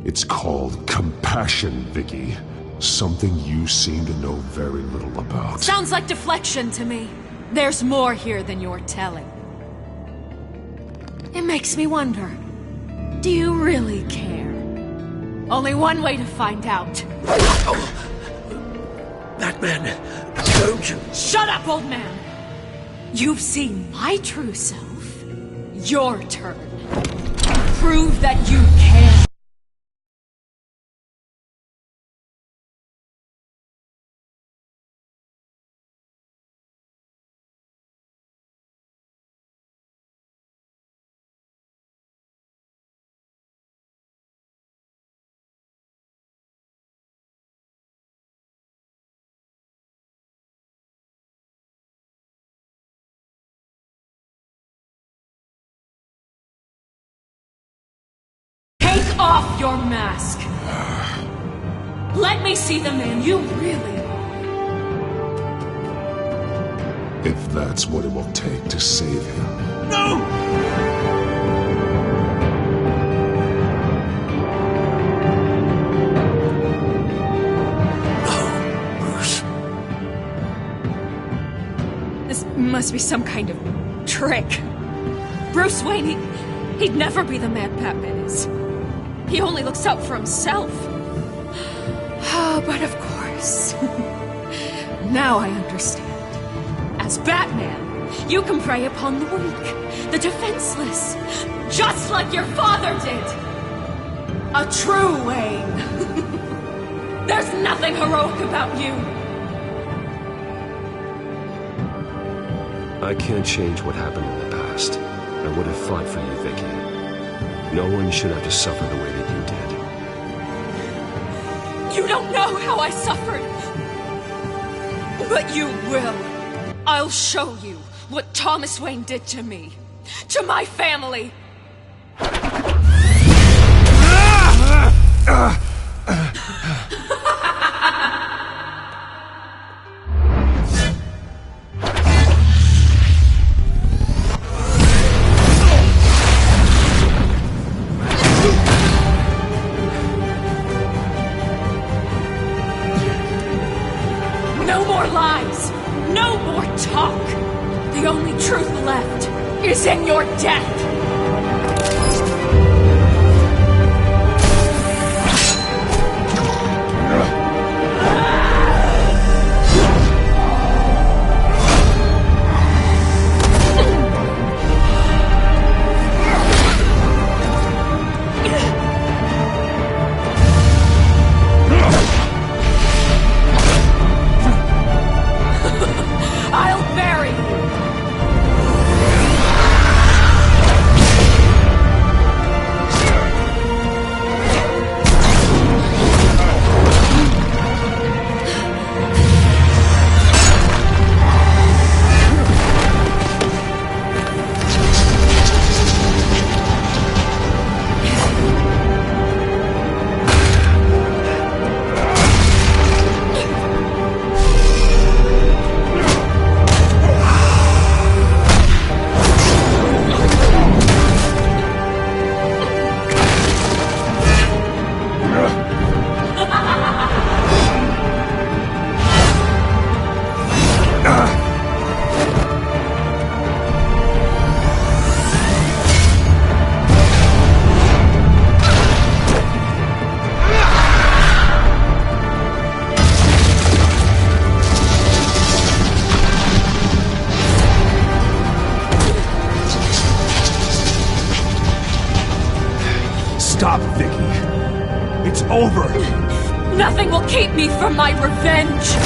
It's called compassion, Vicky. Something you seem to know very little about. Sounds like deflection to me. There's more here than you're telling. It makes me wonder, do you really care? Only one way to find out. Oh. Batman, don't you... Shut up, old man! You've seen my true self. Your turn. Prove that you can. Take off your mask. Let me see the man you really are. If that's what it will take to save him. No! No, Bruce. This must be some kind of trick. Bruce Wayne, he'd never be the man Batman is. He only looks out for himself. But of course. Now I understand. As Batman, you can prey upon the weak, the defenseless, just like your father did. A true Wayne. There's nothing heroic about you. I can't change what happened in the past. I would have fought for you, Vicky. No one should have to suffer the way that you did. You don't know how I suffered. But you will. I'll show you what Thomas Wayne did to me. To my family. No more lies! No more talk! The only truth left is in your death! I'll bury you! over. Nothing will keep me from my revenge.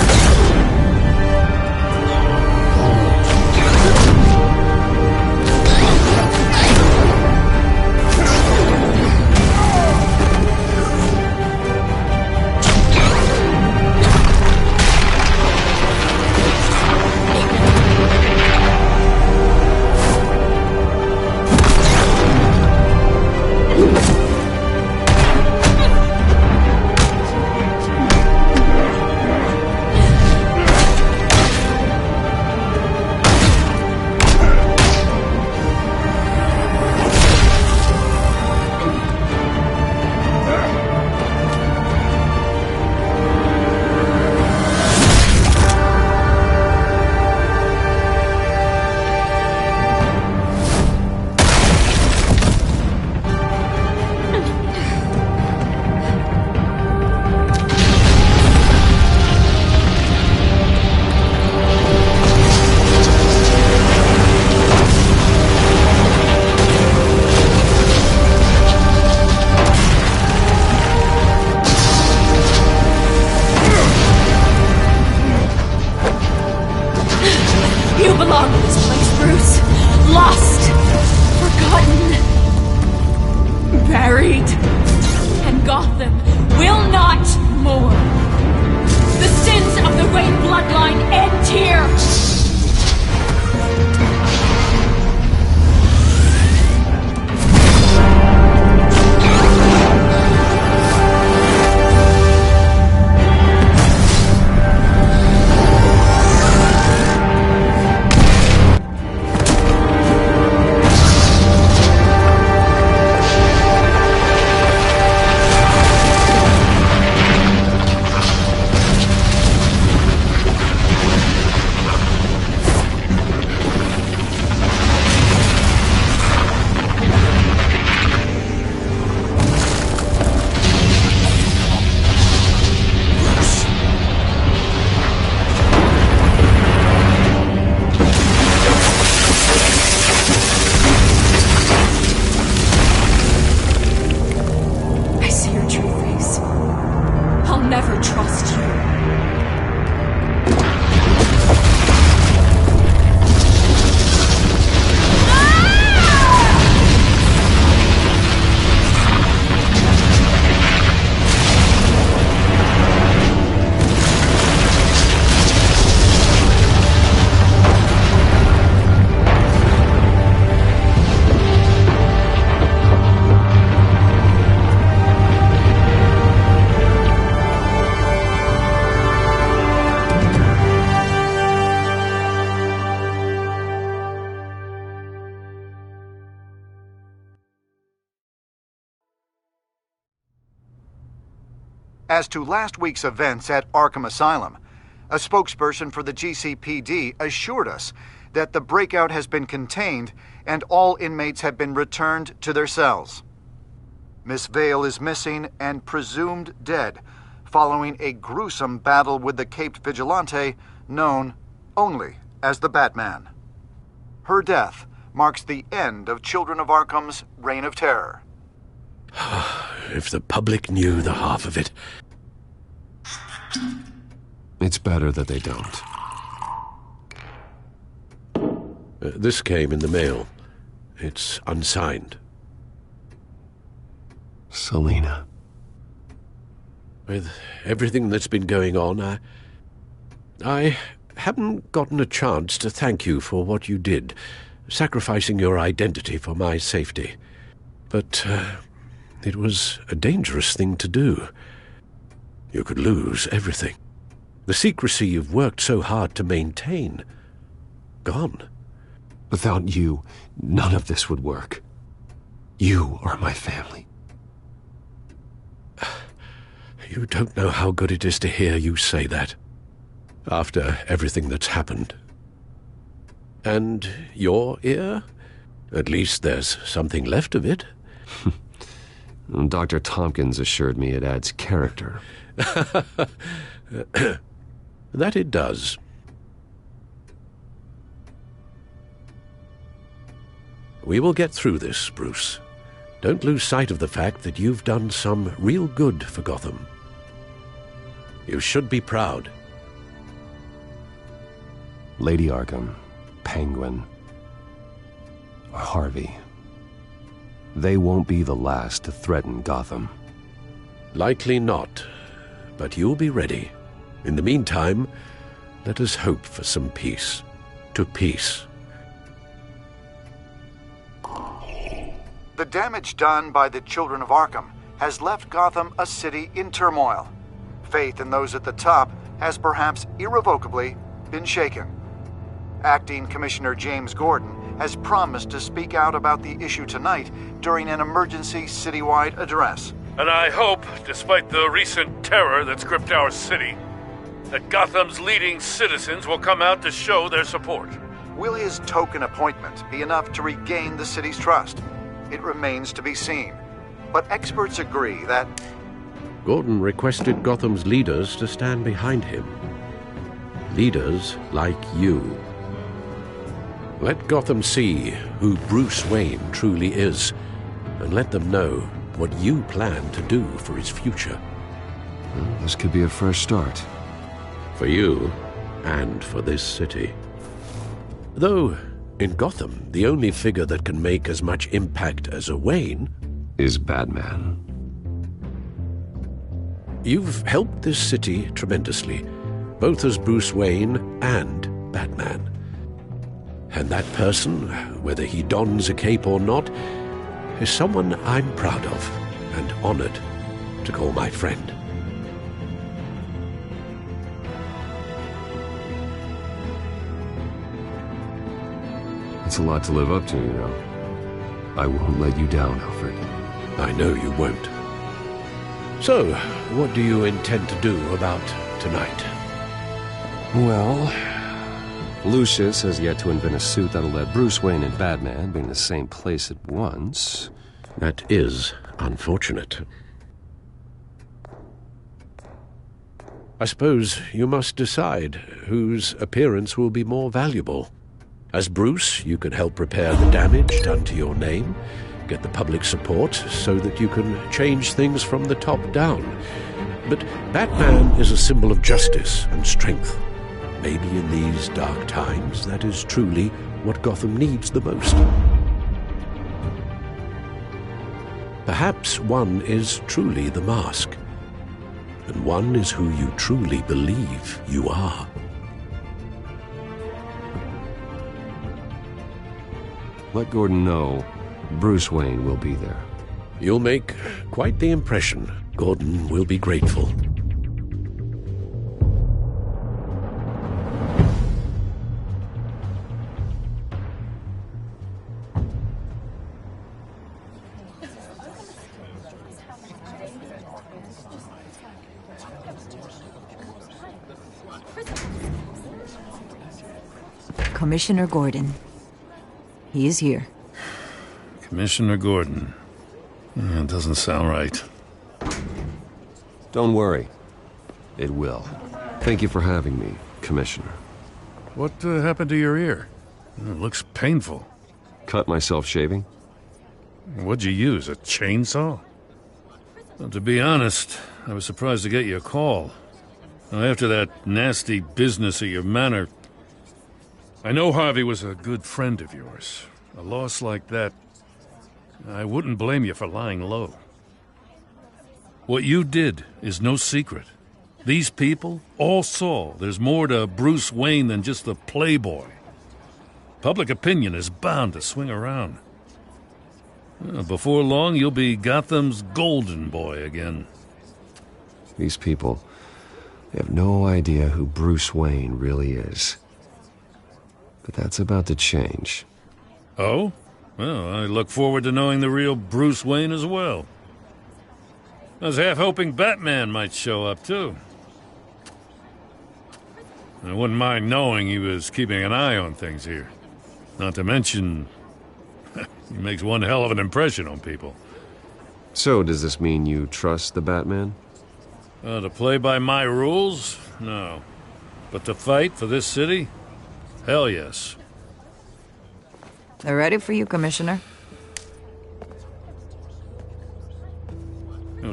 You belong in this place, Bruce. Lost, forgotten, buried. And Gotham will not mourn. The sins of the Wayne bloodline end here. Never trust you. As to last week's events at Arkham Asylum, a spokesperson for the GCPD assured us that the breakout has been contained and all inmates have been returned to their cells. Miss Vale is missing and presumed dead following a gruesome battle with the caped vigilante known only as the Batman. Her death marks the end of Children of Arkham's reign of terror. If the public knew the half of it. It's better that they don't. This came in the mail. It's unsigned. Selina. With everything that's been going on, I haven't gotten a chance to thank you for what you did, sacrificing your identity for my safety. But it was a dangerous thing to do. You could lose everything. The secrecy you've worked so hard to maintain. Gone. Without you, none of this would work. You are my family. You don't know how good it is to hear you say that, after everything that's happened. And your ear? At least there's something left of it. Dr. Tompkins assured me it adds character. That it does. We will get through this, Bruce. don't lose sight of the fact that you've done some real good for Gotham. You should be proud. Lady Arkham, Penguin, or Harvey. They won't be the last to threaten Gotham. Likely not, but you'll be ready. In the meantime, let us hope for some peace. To peace. The damage done by the children of Arkham has left Gotham a city in turmoil. Faith in those at the top has perhaps irrevocably been shaken. Acting Commissioner James Gordon has promised to speak out about the issue tonight during an emergency citywide address. And I hope, despite the recent terror that's gripped our city, that Gotham's leading citizens will come out to show their support. Will his token appointment be enough to regain the city's trust? It remains to be seen. But experts agree that Gordon requested Gotham's leaders to stand behind him. Leaders like you. Let Gotham see who Bruce Wayne truly is, and let them know what you plan to do for his future. Well, this could be a fresh start. For you, and for this city. Though, in Gotham, the only figure that can make as much impact as a Wayne is Batman. You've helped this city tremendously, both as Bruce Wayne and Batman. And that person, whether he dons a cape or not, is someone I'm proud of and honored to call my friend. It's a lot to live up to, you know. I won't let you down, Alfred. I know you won't. So, what do you intend to do about tonight? Well, Lucius has yet to invent a suit that'll let Bruce Wayne and Batman be in the same place at once. That is unfortunate. I suppose you must decide whose appearance will be more valuable. As Bruce, you can help repair the damage done to your name, get the public support so that you can change things from the top down. But Batman is a symbol of justice and strength. Maybe in these dark times, that is truly what Gotham needs the most. Perhaps one is truly the mask, and one is who you truly believe you are. Let Gordon know Bruce Wayne will be there. You'll make quite the impression. Gordon will be grateful. Commissioner Gordon. He is here. Commissioner Gordon. That doesn't sound right. Don't worry. It will. Thank you for having me, Commissioner. What happened to your ear? It looks painful. Cut myself shaving. What'd you use, a chainsaw? Well, to be honest, I was surprised to get your call. Now, after that nasty business at your manor, I know Harvey was a good friend of yours. A loss like that, I wouldn't blame you for lying low. What you did is no secret. These people all saw there's more to Bruce Wayne than just the playboy. Public opinion is bound to swing around. Before long, you'll be Gotham's golden boy again. These people, they have no idea who Bruce Wayne really is. But that's about to change. Oh? Well, I look forward to knowing the real Bruce Wayne as well. I was half hoping Batman might show up, too. I wouldn't mind knowing he was keeping an eye on things here. Not to mention, he makes one hell of an impression on people. So, does this mean you trust the Batman? To play by my rules? No. But to fight for this city? Hell yes. They're ready for you, Commissioner.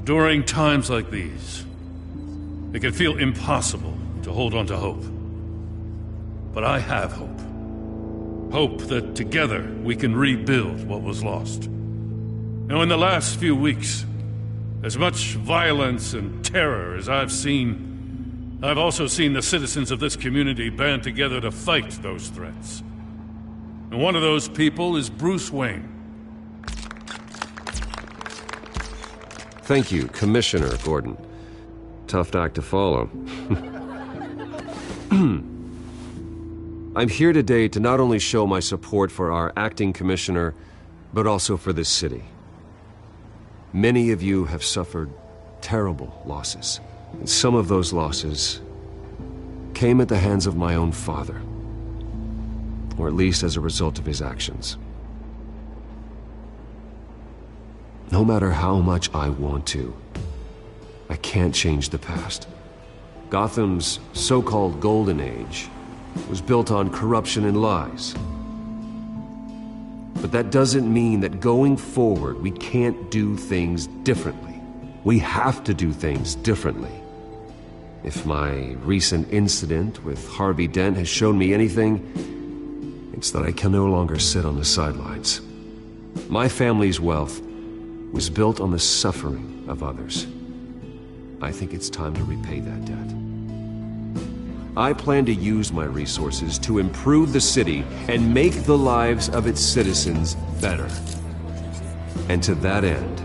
During times like these, it can feel impossible to hold on to hope. But I have hope. Hope that together we can rebuild what was lost. Now, in the last few weeks, as much violence and terror as I've seen, I've also seen the citizens of this community band together to fight those threats. And one of those people is Bruce Wayne. Thank you, Commissioner Gordon. Tough act to follow. I'm here today to not only show my support for our acting commissioner, but also for this city. Many of you have suffered terrible losses, and some of those losses came at the hands of my own father, or at least as a result of his actions. No matter how much I want to, I can't change the past. Gotham's so-called Golden Age was built on corruption and lies. But that doesn't mean that going forward we can't do things differently. We have to do things differently. If my recent incident with Harvey Dent has shown me anything, it's that I can no longer sit on the sidelines. My family's wealth was built on the suffering of others. I think it's time to repay that debt. I plan to use my resources to improve the city and make the lives of its citizens better. And to that end,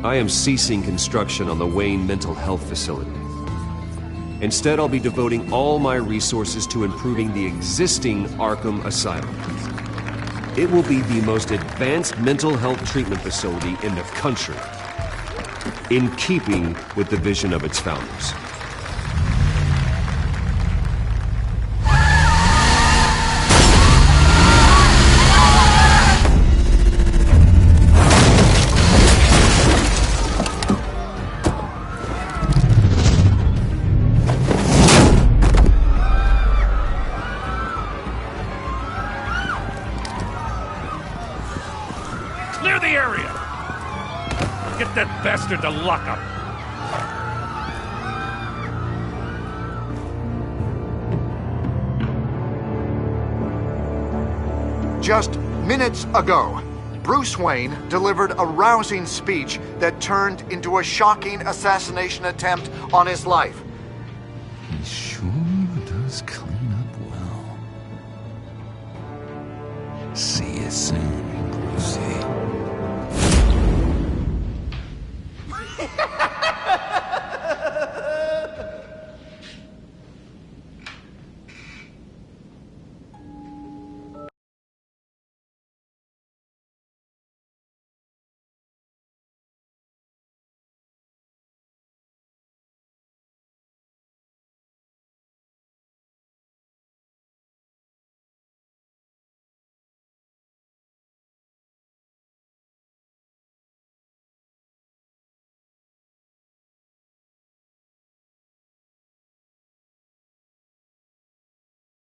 I am ceasing construction on the Wayne Mental Health Facility. Instead, I'll be devoting all my resources to improving the existing Arkham Asylum. It will be the most advanced mental health treatment facility in the country, in keeping with the vision of its founders. Clear the area! Get that bastard to lock up! Just minutes ago, Bruce Wayne delivered a rousing speech that turned into a shocking assassination attempt on his life. He sure does clean up well. See you soon, Brucey.